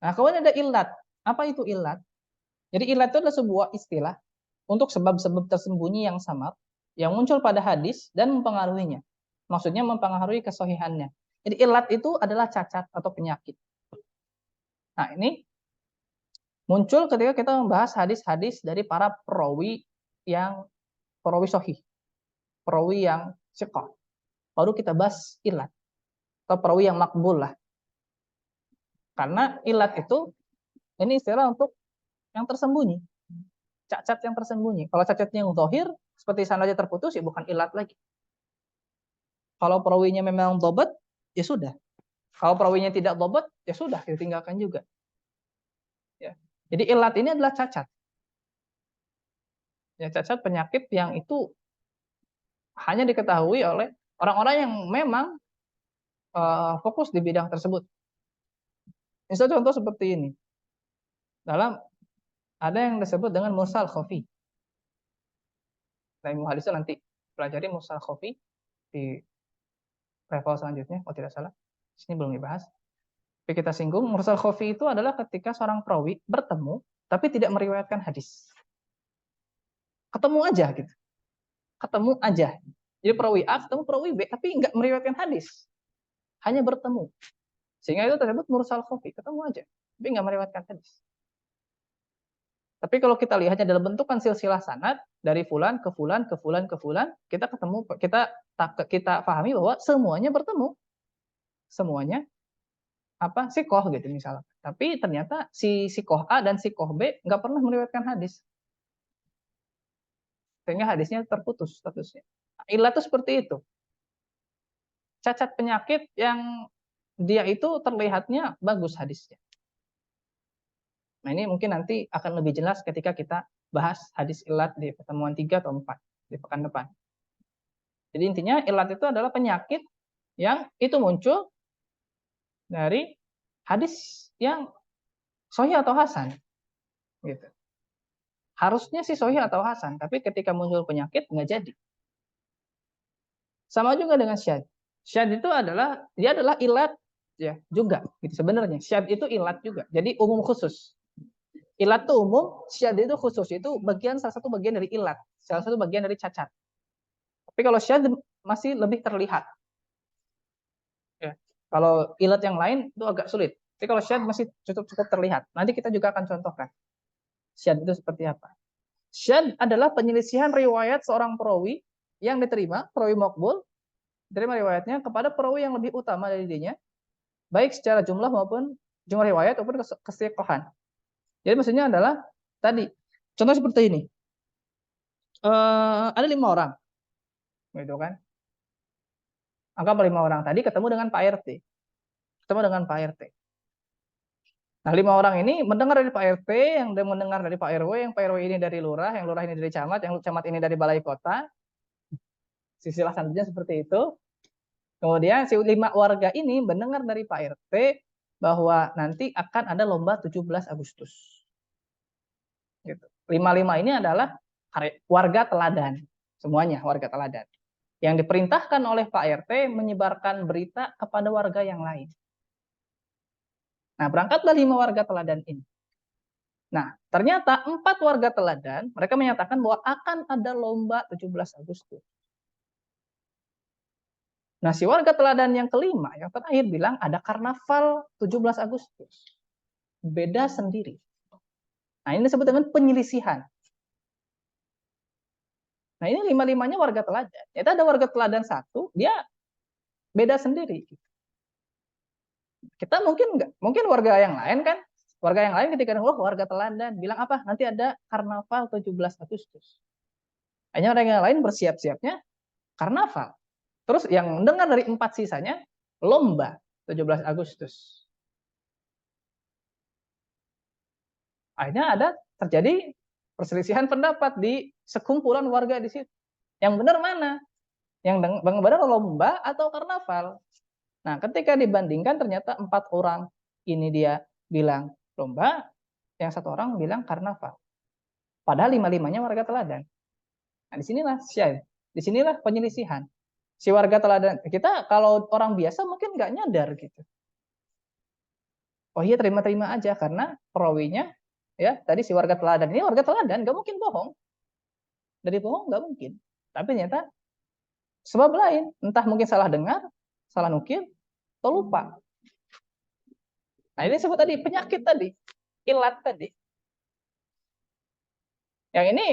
Nah, kemudian ada ilat. Apa itu ilat? Jadi ilat itu adalah sebuah istilah untuk sebab-sebab tersembunyi yang samar yang muncul pada hadis dan mempengaruhinya. Maksudnya mempengaruhi kesohihannya. Jadi ilat itu adalah cacat atau penyakit. Nah, ini muncul ketika kita membahas hadis-hadis dari para perawi sahih, perawi yang thiqah. Baru kita bahas ilat atau perawi yang makbul lah. Karena ilat itu ini istilah untuk yang tersembunyi, cacat yang tersembunyi. Kalau cacatnya yang zahir seperti sanadnya terputus ya bukan ilat lagi. Kalau perawinya memang dhabt ya sudah. Kalau perawinya tidak dhabt ya sudah, ditinggalkan juga. Ya. Jadi ilat ini adalah cacat. Ya, cacat penyakit yang itu hanya diketahui oleh orang-orang yang memang fokus di bidang tersebut. Misal contoh seperti ini. Ada yang disebut dengan mursal khafi. Nah, ilmu hadis itu nanti pelajari mursal khafi di level selanjutnya, kalau tidak salah. Di sini belum dibahas. Tapi kita singgung, mursal khafi itu adalah ketika seorang perawi bertemu tapi tidak meriwayatkan hadis. Ketemu aja gitu. Ketemu aja. Jadi perawi A ketemu perawi B tapi nggak meriwayatkan hadis. Hanya bertemu. Sehingga itu tersebut mursal khafi, ketemu aja. Tapi nggak meriwayatkan hadis. Tapi kalau kita lihatnya dalam bentukan silsilah sanad dari fulan ke fulan ke fulan ke fulan, kita ketemu kita pahami bahwa semuanya bertemu. Semuanya sikoh gitu misalnya. Tapi ternyata si sikoh A dan sikoh B nggak pernah meriwayatkan hadis. Sehingga hadisnya terputus statusnya. Ilah itu seperti itu. Cacat penyakit yang dia itu terlihatnya bagus hadisnya. Nah, ini mungkin nanti akan lebih jelas ketika kita bahas hadis ilat di pertemuan 3 atau 4 di pekan depan. Jadi intinya ilat itu adalah penyakit yang itu muncul dari hadis yang sahih atau hasan. Gitu. Harusnya sih sahih atau hasan, tapi ketika muncul penyakit nggak jadi. Sama juga dengan syad. Syad itu adalah ilat ya juga gitu sebenarnya. Syad itu ilat juga. Jadi umum khusus. Ilat itu umum, syad itu khusus. Itu salah satu bagian dari ilat, salah satu bagian dari cacat. Tapi kalau syad masih lebih terlihat. Ya. Kalau ilat yang lain itu agak sulit. Tapi kalau syad masih cukup terlihat. Nanti kita juga akan contohkan. Syad itu seperti apa? Syad adalah penyelisihan riwayat seorang perawi yang diterima, perawi maqbul, diterima riwayatnya kepada perawi yang lebih utama dari dirinya, baik secara jumlah maupun jumlah riwayat maupun kesikohan. Jadi maksudnya adalah tadi contoh seperti ini. Ada 5 orang, gitu kan? Anggap 5 orang tadi ketemu dengan Pak RT, ketemu dengan Pak RT. Nah, 5 orang ini mendengar dari Pak RT, yang mendengar dari Pak RW, yang Pak RW ini dari lurah, yang lurah ini dari camat, yang camat ini dari balai kota. Silsilah selanjutnya seperti itu. Kemudian si 5 warga ini mendengar dari Pak RT bahwa nanti akan ada lomba 17 Agustus. Gitu. 5 ini adalah warga teladan, semuanya warga teladan. Yang diperintahkan oleh Pak RT menyebarkan berita kepada warga yang lain. Nah, berangkatlah 5 warga teladan ini. Nah, ternyata 4 warga teladan, mereka menyatakan bahwa akan ada lomba 17 Agustus. Nah, si warga teladan yang kelima, yang terakhir bilang ada karnaval 17 Agustus. Beda sendiri. Nah, ini disebut dengan penyelisihan. Nah, ini 5-5-nya warga teladan. Itu ada warga teladan satu, dia beda sendiri. Kita mungkin warga yang lain kan, warga yang lain ketika warga teladan bilang apa? Nanti ada karnaval 17 Agustus. Hanya orang yang lain bersiap-siapnya karnaval. Terus yang mendengar dari 4 sisanya lomba 17 Agustus. Akhirnya ada terjadi perselisihan pendapat di sekumpulan warga di situ. Yang benar mana? Yang benar lomba atau karnaval? Nah, ketika dibandingkan ternyata 4 orang ini dia bilang lomba, yang 1 orang bilang karnaval. Padahal 5-5-nya warga teladan. Nah, disinilah syahid. Disinilah penyelisihan. Si warga teladan, kita kalau orang biasa mungkin nggak nyadar gitu. Oh iya, terima-terima aja karena perawinya ya tadi si warga teladan ini warga teladan, nggak mungkin bohong. Dari bohong nggak mungkin. Tapi ternyata sebab lain, entah mungkin salah dengar, salah nukil, atau lupa. Nah, ini sebut tadi penyakit tadi, ilat tadi. Yang ini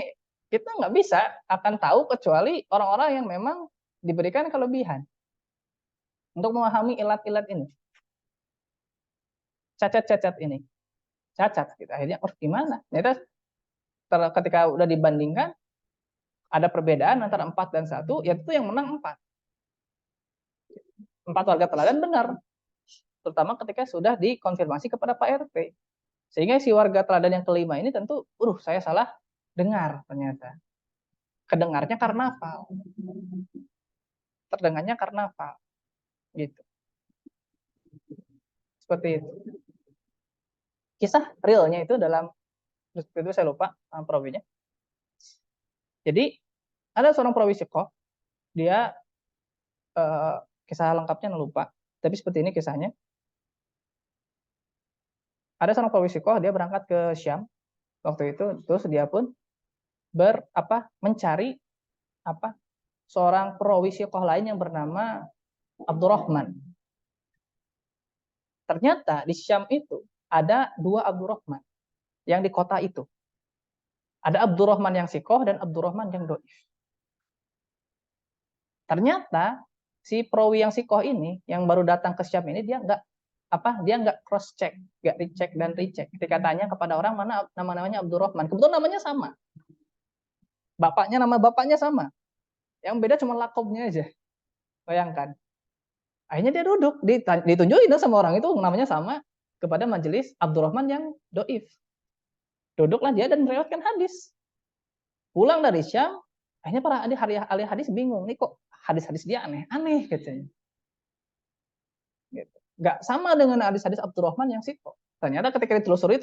kita nggak bisa akan tahu kecuali orang-orang yang memang diberikan kelebihan untuk memahami ilat-ilat ini, cacat-cacat ini, cacat. Kita akhirnya, gimana? Ternyata ketika udah dibandingkan ada perbedaan antara 4 dan 1, yaitu yang menang 4. 4 warga teladan benar, terutama ketika sudah dikonfirmasi kepada Pak RT. Sehingga si warga teladan yang kelima ini tentu, saya salah dengar ternyata. Kedengarnya karnaval. Terdengarnya karnaval. Gitu. Seperti itu. Kisah realnya itu dalam, itu saya lupa perawinya. Jadi Ada seorang perawi siqah, dia kisah lengkapnya lupa, tapi seperti ini kisahnya. Ada seorang perawi siqah, dia berangkat ke Syam waktu itu, terus dia pun mencari seorang perawi siqah lain yang bernama Abdurrahman. Ternyata di Syam itu ada dua Abdurrahman yang di kota itu. Ada Abdurrahman yang siqah dan Abdurrahman yang doif. Ternyata si perawi yang siqah ini yang baru datang ke Syam ini dia nggak cross check, nggak recheck dan recheck. Ketika tanya kepada orang mana namanya Abdurrahman, kebetulan namanya sama, nama bapaknya sama, yang beda cuma lakobnya aja. Bayangkan. Akhirnya dia duduk, ditunjukin sama orang itu namanya sama kepada majelis Abdurrahman yang doif. Duduklah dia dan meriwayatkan hadis. Pulang dari Syam, akhirnya para ahli hadis bingung, nih kok hadis-hadis dia aneh-aneh katanya. Gitu. Nggak sama dengan hadis-hadis Abdurrahman yang siqah. Ternyata ketika ditelusuri,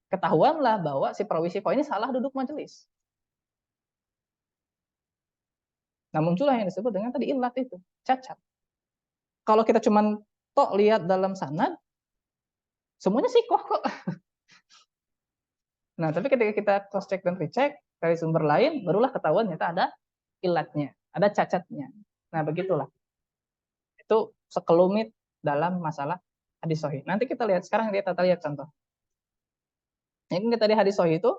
ketahuanlah bahwa si perawi siqah ini salah duduk majelis. Nah, muncullah yang disebut dengan tadi illat itu, cacat. Kalau kita cuma lihat dalam sanad, semuanya siqah kok. Nah, tapi ketika kita cross check dan recheck dari sumber lain, barulah ketahuan ternyata ada illatnya, ada cacatnya. Nah, begitulah. Itu sekelumit dalam masalah hadis sahih. Nanti kita lihat sekarang kita lihat contoh. Yang kita di hadis sahih itu,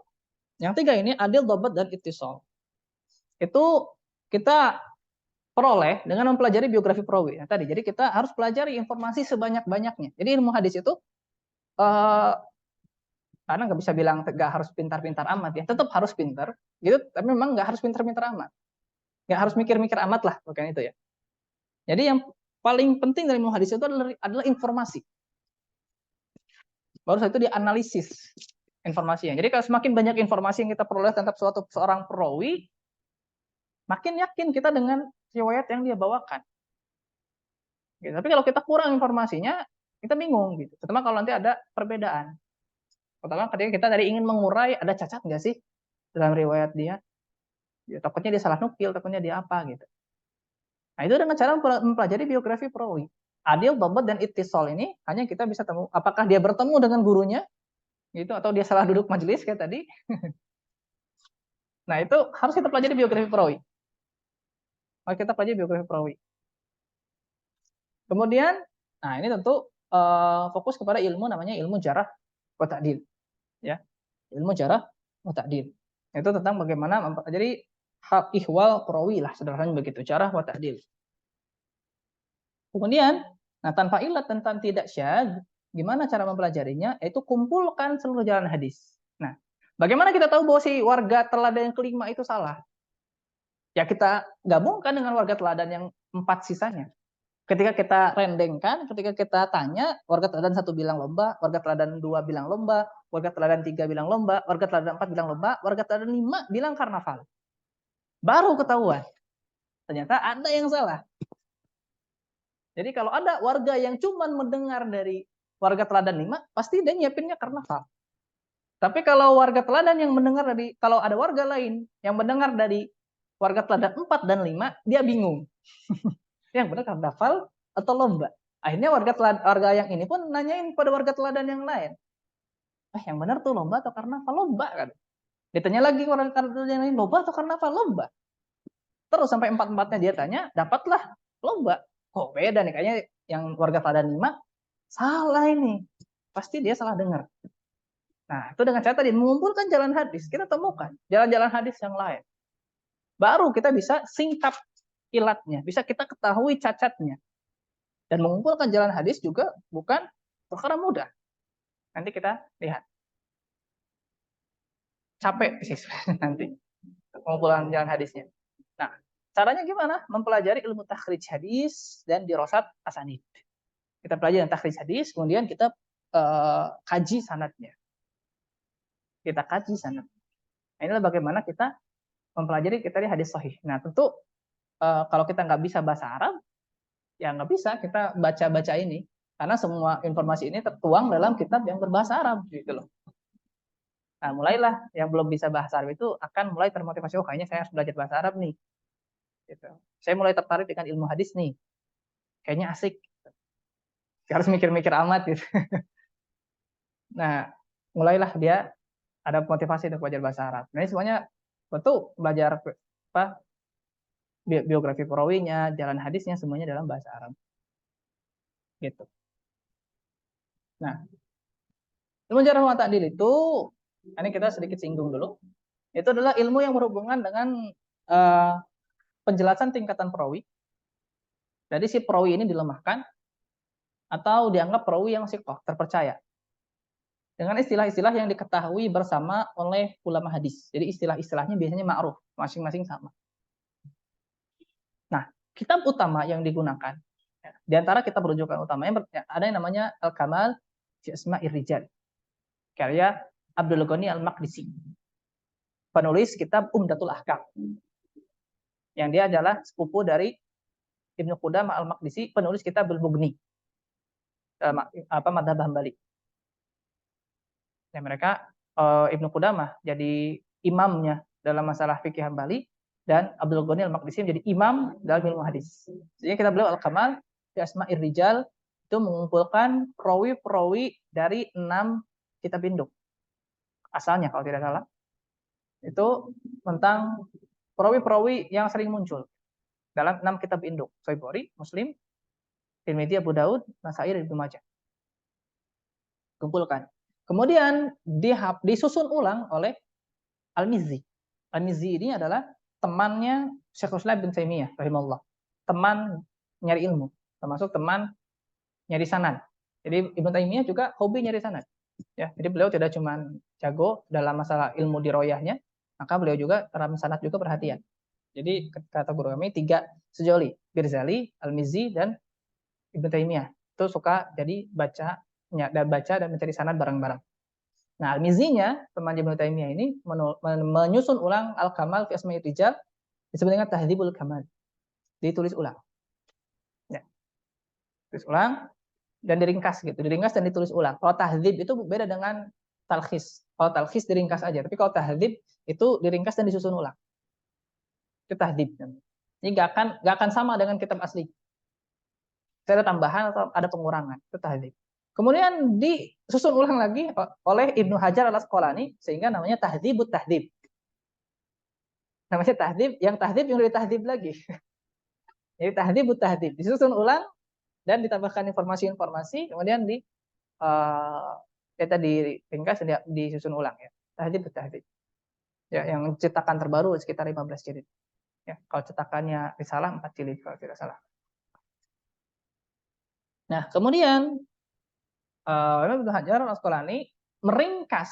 yang tiga ini adil, dhabat, dan ittisal. Itu kita peroleh dengan mempelajari biografi perawi. Nah, tadi, jadi kita harus pelajari informasi sebanyak-banyaknya. Jadi ilmu hadis itu karena nggak bisa bilang nggak harus pintar-pintar amat ya, tetap harus pintar, gitu. Tapi memang nggak harus pintar-pintar amat, nggak harus mikir-mikir amat lah, bukan itu ya. Jadi yang paling penting dari ilmu hadis itu adalah informasi. Baru itu dianalisis informasinya. Jadi kalau semakin banyak informasi yang kita peroleh tentang seorang perawi, makin yakin kita dengan riwayat yang dia bawakan. Gitu. Tapi kalau kita kurang informasinya, kita bingung gitu. Terutama kalau nanti ada perbedaan. Pertama ketika kita tadi ingin mengurai ada cacat nggak sih dalam riwayat dia, ya, takutnya dia salah nukil, takutnya dia apa gitu. Nah, itu dengan cara mempelajari biografi perawi. Adil, dhabat, dan ittisal ini hanya kita bisa tahu apakah dia bertemu dengan gurunya gitu atau dia salah duduk majelis kayak tadi. Nah, itu harus kita pelajari biografi perawi. Mari kita pelajari biografi perawi. Kemudian, nah ini tentu fokus kepada ilmu namanya ilmu jarah wa ta'dil. Ya. Ilmu jarah wa ta'dil. Itu tentang bagaimana mempelajari hak ihwal perawi lah, sederhananya begitu, jarah wa ta'dil. Kemudian, nah tanpa ilat tentang tidak syadz, gimana cara mempelajarinya? Yaitu kumpulkan seluruh jalan hadis. Nah, bagaimana kita tahu bahwa si warga teladan yang kelima itu salah? Ya kita gabungkan dengan warga teladan yang 4 sisanya. Ketika kita rendengkan, ketika kita tanya, warga teladan 1 bilang lomba, warga teladan 2 bilang lomba, warga teladan 3 bilang lomba, warga teladan 4 bilang lomba, warga teladan 5 bilang karnaval. Baru ketahuan. Ternyata ada yang salah. Jadi kalau ada warga yang cuma mendengar dari warga teladan 5, pasti dia nyiapinnya karnaval. Tapi kalau warga teladan yang mendengar kalau ada warga lain yang mendengar dari warga teladan 4 dan 5, dia bingung. Yang benar karnaval atau lomba. Akhirnya warga yang ini pun nanyain pada warga teladan yang lain. Yang benar tuh lomba atau karnaval? Lomba kan. Ditanya lagi warga teladan yang lain, lomba atau karnaval? Lomba. Terus sampai 4-4-nya dia tanya, dapatlah lomba. Kok beda nih, kayaknya yang warga teladan 5 salah ini. Pasti dia salah dengar. Nah, itu dengan cara tadi mengumpulkan jalan hadis, kita temukan jalan-jalan hadis yang lain. Baru kita bisa singkap ilatnya, bisa kita ketahui cacatnya. Dan mengumpulkan jalan hadis juga bukan perkara mudah. Nanti kita lihat. Capek sih nanti pengumpulan jalan hadisnya. Nah, caranya gimana? Mempelajari ilmu takhrij hadis dan dirosat asanid. Kita pelajari takhrij hadis, kemudian kita kaji sanadnya. Kita kaji sanad. Nah, inilah bagaimana kita mempelajari kita lihat hadis sahih. Nah, tentu kalau kita nggak bisa bahasa Arab, ya nggak bisa kita baca-baca ini. Karena semua informasi ini tertuang dalam kitab yang berbahasa Arab, gitu loh. Nah, mulailah yang belum bisa bahasa Arab itu akan mulai termotivasi, oh kayaknya saya harus belajar bahasa Arab nih. Gitu. Saya mulai tertarik dengan ilmu hadis nih, kayaknya asik. Harus mikir-mikir amat gitu. Nah, mulailah dia ada motivasi untuk belajar bahasa Arab. Nah, ini semuanya tentu belajar apa biografi perawinya, jalan hadisnya semuanya dalam bahasa Arab. Gitu. Nah, ilmu jarh wa ta'dil itu ini kita sedikit singgung dulu. Itu adalah ilmu yang berhubungan dengan uh, penjelasan tingkatan perawi. Jadi si perawi ini dilemahkan atau dianggap perawi yang sikoh, terpercaya. Dengan istilah-istilah yang diketahui bersama oleh ulama hadis. Jadi istilah-istilahnya biasanya ma'ruf, masing-masing sama. Nah, kitab utama yang digunakan, di antara kitab rujukan utamanya ada yang namanya Al-Kamal fi Asma'ir Rijal, karya Abdul Ghani Al-Maqdisi, penulis kitab Umdatul Ahkam. Yang dia adalah sepupu dari Ibnu Qudamah Al-Maqdisi, penulis kitab Al-Mughni, Madzhab Hambali. Ya, mereka Ibnu Qudamah jadi imamnya dalam masalah fikih Hambali, dan Abdul Ghani Al-Maqdisi menjadi imam dalam ilmu hadis. Jadi kita beliau Al-Kamal fi Asma'ir Rijal itu mengumpulkan perawi-perawi dari 6 kitab induk. Asalnya kalau tidak salah. Itu tentang perawi-perawi yang sering muncul dalam 6 kitab induk. Sahih Bukhari, Muslim, Tirmidzi, Abu Daud, Nasai, dan Ibnu Majah. Kumpulkan. Kemudian disusun ulang oleh Al-Mizzi. Al-Mizzi ini adalah temannya Syekhul Islam bin Taimiyah rahimahullah. Teman nyari ilmu, termasuk teman nyari sanad. Jadi Ibnu Taimiyah juga hobi nyari sanad. Ya, jadi beliau tidak cuma jago dalam masalah ilmu diroyahnya, maka beliau juga dalam sanad juga perhatian. Jadi kata guru kami 3 sejoli, Birzali, Al-Mizzi, dan Ibnu Taimiyah. Itu suka jadi baca dan mencari sanad bareng-bareng. Nah, Al-Mizzi-nya, teman Ibnu Taimiyah ini menyusun ulang Al-Kamal fi Asma'ir Rijal, disebut dengan Tahdzibul Kamal. Ditulis ulang. Ya. Tulis ulang dan diringkas gitu. Diringkas dan ditulis ulang. Kalau tahdzib itu beda dengan talkhis. Kalau talkhis diringkas aja, tapi kalau tahdzib itu diringkas dan disusun ulang. Itu tahdzib. Ini nggak akan sama dengan kitab asli. Ada tambahan atau ada pengurangan. Itu tahdzib. Kemudian disusun ulang lagi oleh Ibnu Hajar Al-Asqalani sehingga namanya Tahdzibut Tahdzib. Namanya tahdzib, yang dari tahdzib lagi. Jadi Tahdzibut Tahdzib disusun ulang dan ditambahkan informasi-informasi, kemudian kita diringkas dan disusun ulang ya. Tahdzibut Tahdzib. Ya, yang cetakan terbaru sekitar 15 jilid. Ya, kalau cetakannya Risalah 4 jilid kalau tidak salah. Nah, kemudian Ibnu Hajar Al-Asqalani meringkas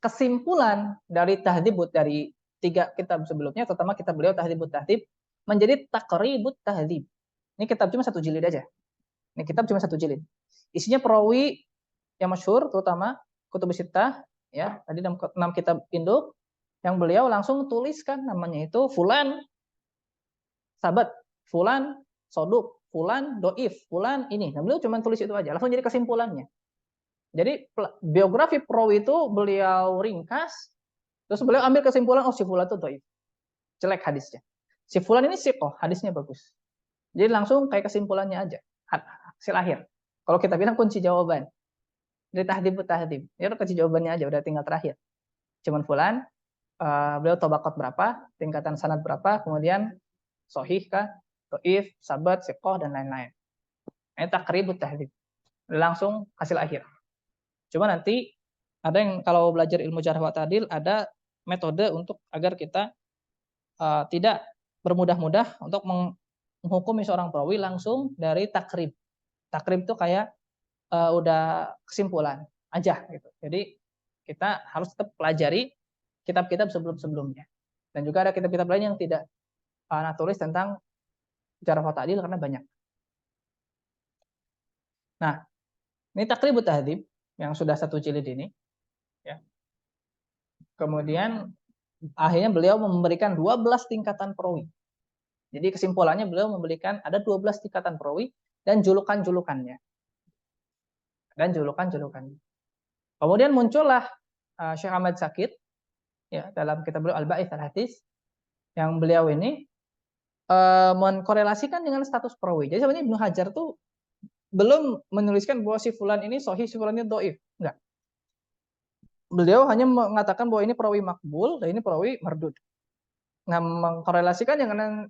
kesimpulan dari Tahdzibut dari 3 kitab sebelumnya, terutama kitab beliau Tahdzibut Tahdzib, menjadi Taqribut Tahdzib. Ini kitab cuma 1 jilid aja. Ini kitab cuma 1 jilid. Isinya perawi yang masyhur, terutama Kutubus Sittah, ya, tadi 6 kitab induk yang beliau langsung tuliskan namanya itu Fulan Sabat, Fulan Soduk, Fulan Doif, Fulan ini. Nah, beliau cuma tulis itu aja, langsung jadi kesimpulannya. Jadi biografi perawi itu beliau ringkas, terus beliau ambil kesimpulan, oh si Fulan itu doif, jelek hadisnya. Si Fulan ini sikoh, hadisnya bagus. Jadi langsung kayak kesimpulannya aja, hasil akhir. Kalau kita bilang kunci jawaban, dari tahdib ke tahdib, ya kunci jawabannya aja, udah tinggal terakhir. Cuman Fulan, beliau tabaqat berapa, tingkatan sanad berapa, kemudian sahih kah, doif, sabat, sikoh, dan lain-lain. Ini takribut tahdib, langsung hasil akhir. Cuma nanti ada yang kalau belajar ilmu jarh wa ta'dil ada metode untuk agar kita tidak bermudah-mudah untuk menghukumi seorang perawi langsung dari takrib. Takrib itu kayak udah kesimpulan aja gitu. Jadi kita harus tetap pelajari kitab-kitab sebelum-sebelumnya. Dan juga ada kitab-kitab lain yang tidak tulis tentang jarh wa ta'dil karena banyak. Nah, ini Taqribut Tahdzib yang sudah 1 jilid ini, ya. Kemudian akhirnya beliau memberikan 12 tingkatan perawi. Jadi kesimpulannya beliau memberikan ada 12 tingkatan perawi dan julukan-julukannya. Kemudian muncullah Syekh Ahmad Syakir ya dalam kitab beliau Al-Ba'its Al-Hadis, yang beliau ini mengkorelasikan dengan status perawi. Jadi sebenarnya Ibnu Hajar tuh belum menuliskan bahwa si fulan ini sahih, si fulan ini dhaif. Enggak. Beliau hanya mengatakan bahwa ini perawi makbul dan ini perawi mardud. Nah, mengkorelasikan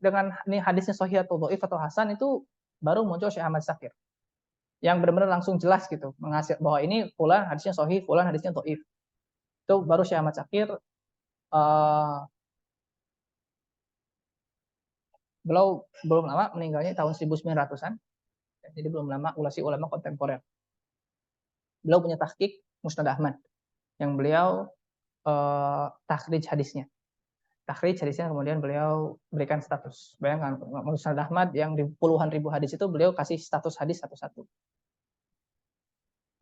dengan ini hadisnya sahih atau dhaif atau hasan itu baru muncul Syekh Ahmad Syakir. Yang benar-benar langsung jelas gitu, menghasil bahwa ini fulan hadisnya sahih, fulan hadisnya dhaif. Itu baru Syekh Ahmad Syakir beliau belum lama meninggalnya tahun 1900-an. Jadi belum lama ulama kontemporer. Beliau punya tahqiq Musnad Ahmad yang beliau takhrij hadisnya. Takhrij hadisnya kemudian beliau berikan status. Bayangkan Musnad Ahmad yang di puluhan ribu hadis itu beliau kasih status hadis satu-satu.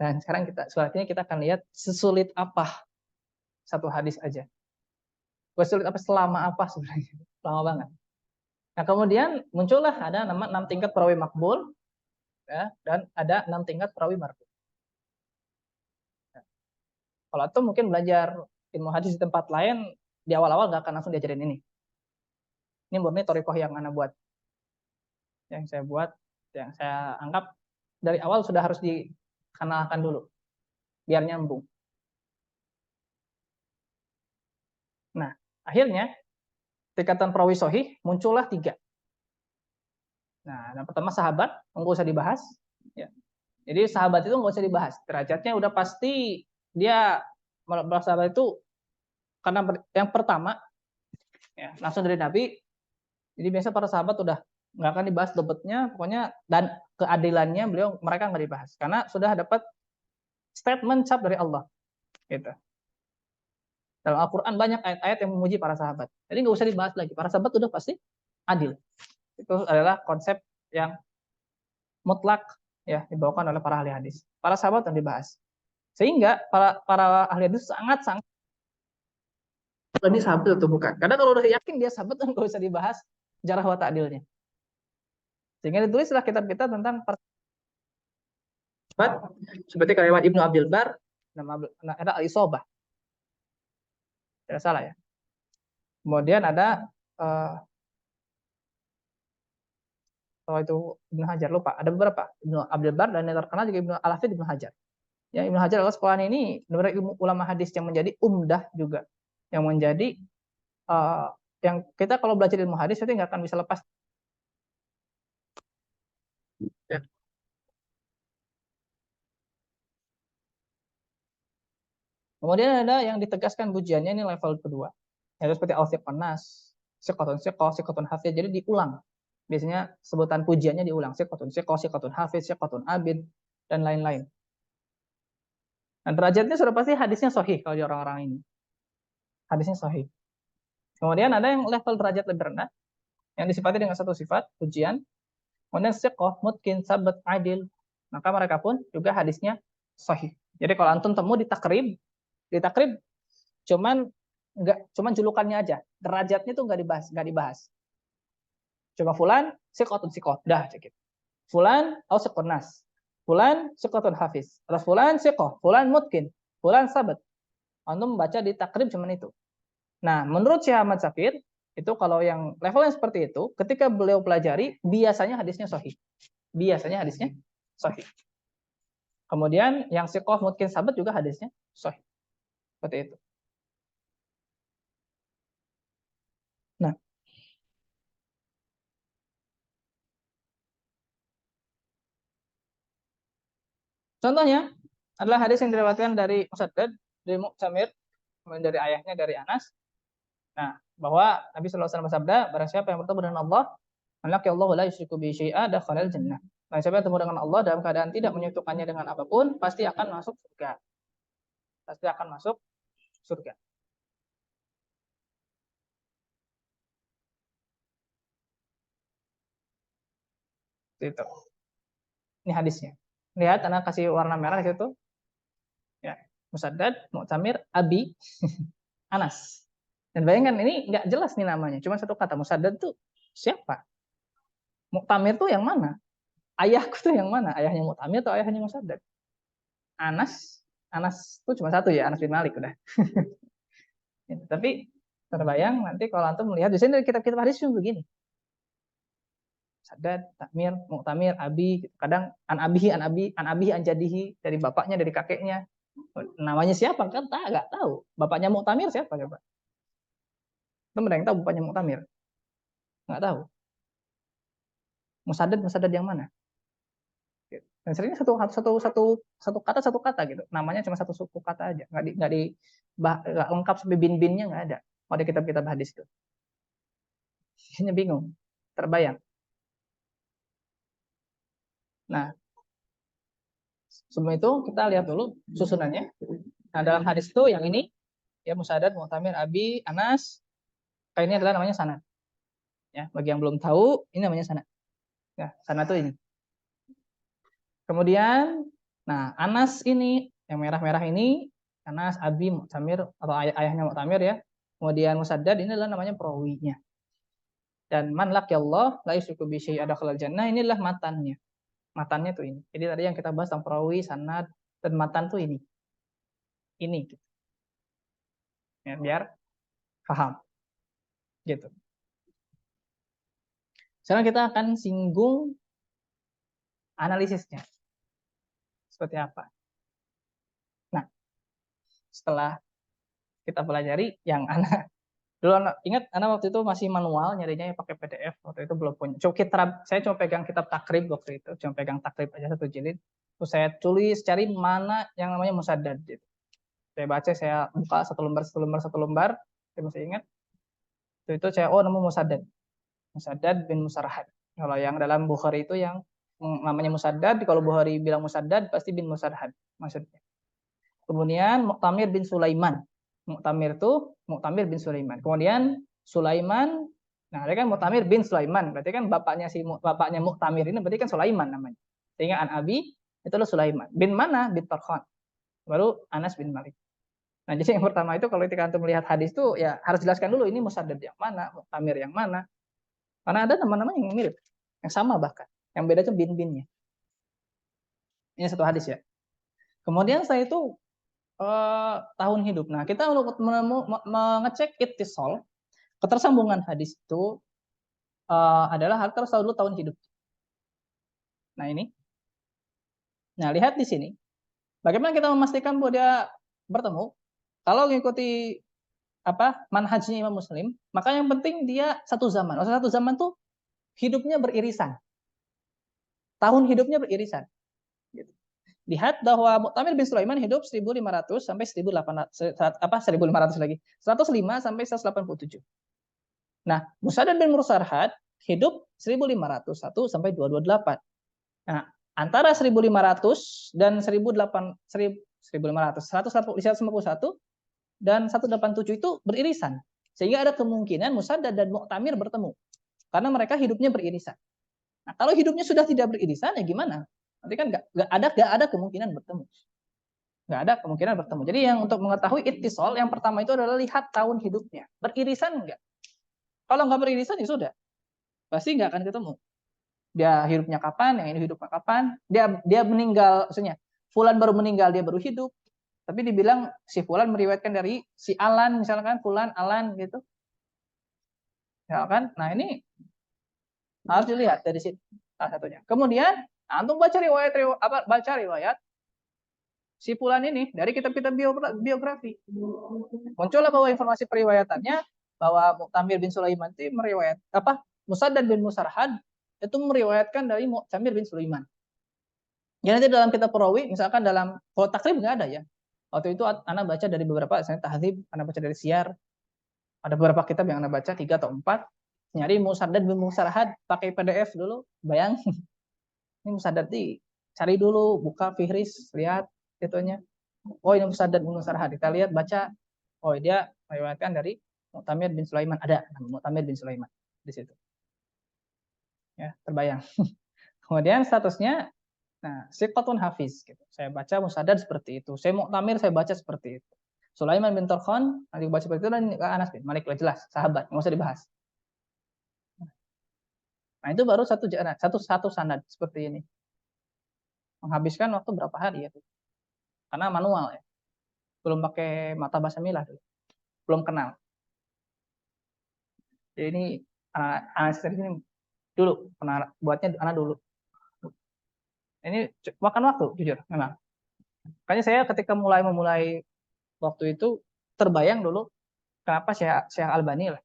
Dan sekarang selanjutnya kita akan lihat sesulit apa satu hadis aja. Sesulit apa selama apa sebenarnya? Lama banget. Nah, kemudian muncullah ada 6 tingkat perawi makbul ya, dan ada 6 tingkat perawi marfu. Kalau itu mungkin belajar ilmu hadis di tempat lain, di awal-awal nggak akan langsung diajarin ini. Ini murni thoriqoh yang Anda buat. Yang saya buat, yang saya anggap dari awal sudah harus dikenalkan dulu, biar nyambung. Nah, akhirnya tingkatan perawi sahih muncullah 3. Nah, yang pertama sahabat, nggak usah dibahas. Ya. Jadi sahabat itu nggak usah dibahas. Derajatnya udah pasti dia sahabat itu karena yang pertama ya, langsung dari Nabi. Jadi biasa para sahabat udah nggak akan dibahas dapatnya, pokoknya dan keadilannya mereka nggak dibahas karena sudah dapat statement cap dari Allah. Gitu. Dalam Al-Quran banyak ayat-ayat yang memuji para sahabat. Jadi nggak usah dibahas lagi. Para sahabat udah pasti adil. Itu adalah konsep yang mutlak ya dibawakan oleh para ahli hadis. Para sahabat yang dibahas. Sehingga para ahli hadis sangat ini sahabat atau bukan. Karena kalau udah yakin dia sahabat kan nggak usah dibahas jarah wa ta'dilnya. Sehingga ditulislah kitab-kitab tentang sahabat seperti karyat Ibnu Abdul Bar, ada Al-Isobah. Tidak salah ya. Kemudian ada itu Ibnu Hajar, lupa. Ada beberapa. Ibnu Abdul Bar dan yang terkenal juga Ibnu Al-Hafidz Ibnu Hajar. Ya, Ibnu Hajar adalah sekolah ini benar ilmu ulama hadis yang menjadi umdah juga. Yang menjadi yang kita kalau belajar ilmu hadis itu nggak akan bisa lepas. Ya. Kemudian ada yang ditegaskan pujiannya ini level kedua. Yaitu seperti al-thiqan nas, siqatun siqah, siqatun hafiz. Jadi diulang. Biasanya sebutan pujiannya diulang. Siqatun siqah, siqatun hafiz, siqatun abid, dan lain-lain. Nah, derajatnya sudah pasti hadisnya sahih kalau di orang-orang ini. Hadisnya sahih. Kemudian ada yang level derajat lebih rendah, yang disifati dengan satu sifat, pujian. Kemudian siqah, mutkin, sabat, adil. Maka mereka pun juga hadisnya sahih. Jadi kalau antum temu di takrib cuman julukannya aja. Derajatnya tuh nggak dibahas. Coba fulan siqatun siqah, dah sedikit. Fulan au siqatun nas. Fulan siqatun hafiz. Terus fulan siqah, fulan mutkin, fulan sabat. Antum membaca di takrib cuman itu. Nah, menurut Syekh Ahmad Syakir, itu kalau yang level yang seperti itu, ketika beliau pelajari, biasanya hadisnya sahih. Biasanya hadisnya sahih. Kemudian yang siqah mutkin sabat juga hadisnya sahih. Seperti itu. Nah, contohnya adalah hadis yang diriwayatkan dari Musaddad, dari Mu'tamir, kemudian dari ayahnya dari Anas. Nah, bahwa Nabi sallallahu alaihi wasallam bersabda, barang siapa yang bertemu dengan Allah, maka Allah la yusyriku bi syai'a dakhalal jannah. Barang siapa yang bertemu dengan Allah dalam keadaan tidak menyekutukannya dengan apapun, pasti akan masuk surga. Pasti akan masuk surga. Itu. Ini hadisnya. Lihat, Anda kasih warna merah di situ. Ya, Musaddad, Mu'tamir, Abi, Anas. Dan bayangkan ini nggak jelas nih namanya, cuma satu kata. Musaddad tuh siapa? Mu'tamir tuh yang mana? Ayahku tuh yang mana? Ayahnya Mu'tamir atau ayahnya Musaddad? Anas, Anas itu cuma satu ya, Anas bin Malik udah. Gitu. Tapi terbayang nanti kalau antum melihat di sini kitab-kitab hadis cuma begini. Sadad, takmir, muktamir, abi, kadang an abihi, an jadihi, dari bapaknya, dari kakeknya. Namanya siapa kan nggak tahu. Bapaknya muktamir siapa coba? Temen yang tahu bapaknya muktamir? Nggak tahu. Musadad yang mana? Dan seringnya satu kata gitu. Namanya cuma satu suku kata aja. Nggak lengkap sampai bin-binnya nggak ada. Pada kitab-kitab hadis itu. Hanya bingung. Terbayang. Nah, sebelum itu kita lihat dulu susunannya. Nah, dalam hadis itu yang ini ya Musadad, Mu'tamir, Abi, Anas. Ini adalah namanya sanad. Ya, bagi yang belum tahu, ini namanya sanad. Ya, sanad itu ini. Kemudian, nah Anas ini yang merah-merah ini Anas, Abi, Mu'tamir atau ayahnya Mu'tamir ya. Kemudian Musaddad ini adalah namanya perawinya. Dan man laqiyallah la yusyriku bi syai'in adkhalal jannah ini adalah matannya. Matannya tuh ini. Jadi tadi yang kita bahas tentang perawi, sanad dan matan tuh ini. Ini gitu. Ya, biar paham. Gitu. Sekarang kita akan singgung analisisnya. Seperti apa? Nah, setelah kita pelajari yang anak dulu ingat anak waktu itu masih manual nyarinya pakai PDF waktu itu belum punya. Saya cuma pegang kitab takrib waktu itu, cuma pegang takrib aja satu jilid. Terus saya tulis cari mana yang namanya musaddad gitu. Saya baca, saya buka satu lembar, saya masih ingat. Itu saya nemu Musaddad bin Musarhad. Kalau yang dalam Bukhari itu yang namanya Musaddad, kalau Bukhari bilang Musaddad pasti bin Musarhad maksudnya. Kemudian Mu'tamir bin Sulaiman. Mu'tamir bin Sulaiman. Kemudian Sulaiman, nah dia kan Mu'tamir bin Sulaiman, berarti kan bapaknya Mu'tamir ini berarti kan Sulaiman namanya. Sehingga an Abi itu adalah Sulaiman. Bin mana? Bin Tarkhan. Baru Anas bin Malik. Nah, jadi yang pertama itu kalau ketika antum melihat hadis itu ya harus jelaskan dulu ini Musaddad yang mana, Mu'tamir yang mana. Karena ada nama-nama yang mirip, yang sama bahkan. Yang beda itu bin-binnya. Ini satu hadis ya. Kemudian saya itu tahun hidup. Nah, kita untuk mengecek ittisal, ketersambungan hadis itu adalah harus tahu dulu tahun hidup. Nah, ini. Nah, lihat di sini. Bagaimana kita memastikan bahwa dia bertemu? Kalau mengikuti manhajnya Imam Muslim, maka yang penting dia satu zaman. Maksudnya satu zaman tuh hidupnya beririsan. Tahun hidupnya beririsan. Gitu. Lihat bahwa Mu'tamir bin Sulaiman hidup 1500 sampai 1500 lagi. 105 sampai 187. Nah, Musaddad bin Musarhad hidup 1501 sampai 228. Nah, antara 1500 dan 151 dan 187 itu beririsan. Sehingga ada kemungkinan Musaddad dan Mu'tamir bertemu. Karena mereka hidupnya beririsan. Nah, kalau hidupnya sudah tidak beririsan, ya gimana? Nanti kan nggak ada kemungkinan bertemu. Nggak ada kemungkinan bertemu. Jadi yang untuk mengetahui ittisal, yang pertama itu adalah lihat tahun hidupnya. Beririsan nggak? Kalau nggak beririsan, ya sudah. Pasti nggak akan ketemu. Dia hidupnya kapan, yang ini hidupnya kapan. Dia meninggal, maksudnya, Fulan baru meninggal, dia baru hidup. Tapi dibilang si Fulan meriwayatkan dari si Alan, misalkan Fulan, Alan, gitu. Ya kan? Nah ini harus dilihat dari situ salah satunya. Kemudian antum baca riwayat si Fulan ini dari kitab-kitab biografi. Muncullah bahwa informasi periwayatannya bahwa Mu'tamir bin Sulaiman itu Musaddad bin Musarhad itu meriwayatkan dari Mu'tamir bin Sulaiman. Ya nanti dalam kitab perawi, misalkan dalam kalau takrib nggak ada ya. Waktu itu anak baca dari beberapa, misalnya tahdzib, anak baca dari siar. Ada beberapa kitab yang anak baca 3 atau 4. Nyari Musaddad bin Musarhad pakai PDF dulu, bayangin. Ini Musaddad cari dulu, buka Fihris, lihat itunya. Oh ini Musaddad bin Musarhad, kita lihat baca. Oh dia meriwayatkan dari Mu'tamir bin Sulaiman, ada Mu'tamir bin Sulaiman di situ. Ya, terbayang. Kemudian statusnya siqatun hafiz gitu. Saya baca Musaddad seperti itu. Saya Mu'tamir saya baca seperti itu. Sulaiman bin Tarkhan nanti baca seperti itu, dan Anas bin Malik jelas sahabat, nggak usah dibahas. Nah, itu baru satu sanad seperti ini. Menghabiskan waktu berapa hari ya? Karena manual ya. belum pakai mata basamilah dulu, belum kenal. Jadi ini analisis dari sini dulu, pernah buatnya anak dulu. Ini makan waktu, jujur memang. Makanya saya ketika memulai waktu itu terbayang dulu kenapa Syekh Albani lah.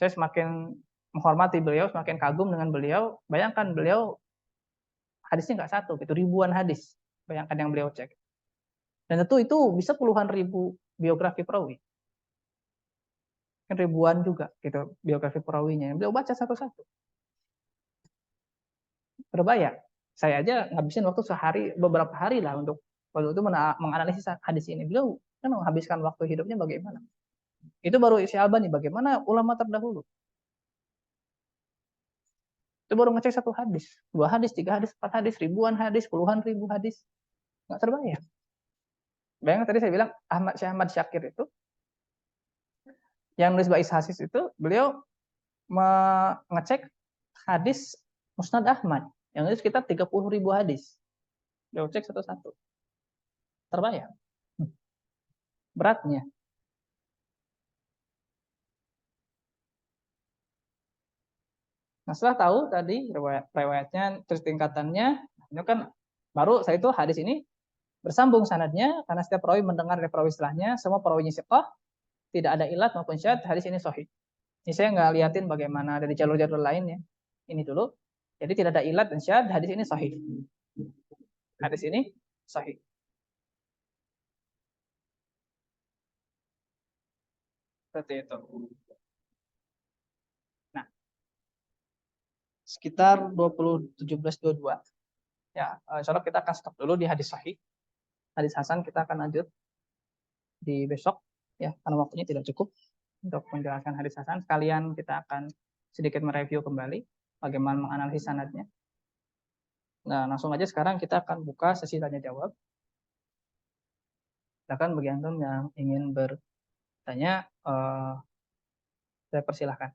Saya semakin menghormati beliau, semakin kagum dengan beliau. Bayangkan beliau hadisnya nggak satu, gitu, ribuan hadis. Bayangkan yang beliau cek. Dan tentu itu bisa puluhan ribu biografi perawi. Kan ribuan juga gitu biografi perawinya. Beliau baca satu-satu. Berbayang. Saya aja ngabisin waktu beberapa hari lah untuk waktu itu menganalisis hadis ini. Beliau kan menghabiskan waktu hidupnya bagaimana. Itu baru isi Albani, bagaimana ulama terdahulu. Itu baru ngecek satu hadis, 2 hadis, 3 hadis, 4 hadis, ribuan hadis, puluhan ribu hadis. Nggak terbayang. Bayangkan tadi saya bilang Syekh Ahmad Syakir itu, yang nulis Ba'is Hasis itu, beliau mengecek hadis Musnad Ahmad, yang itu sekitar 30 ribu hadis. Beliau cek satu-satu. Terbayang. Beratnya. Nah, setelah tahu tadi riwayatnya, terus tingkatannya, itu kan baru saya itu hadis ini bersambung sanadnya, karena setiap perawi mendengar dari perawi setelahnya, semua perawinya siqah, tidak ada ilat maupun syad, hadis ini sahih. Ini saya nggak liatin bagaimana dari jalur-jalur lainnya. Ini dulu. Jadi tidak ada ilat dan syad, hadis ini sahih. Hadis ini sahih. Seperti itu. Nah, sekitar 17-22. Ya, insya Allah kita akan stop dulu di hadis sahih. Hadis hasan kita akan lanjut di besok, ya, karena waktunya tidak cukup untuk menjelaskan hadis hasan. Sekalian kita akan sedikit mereview kembali bagaimana menganalisis sanadnya. Nah, langsung aja sekarang kita akan buka sesi tanya jawab. Silakan bagi antum yang ingin bertanya, saya persilahkan.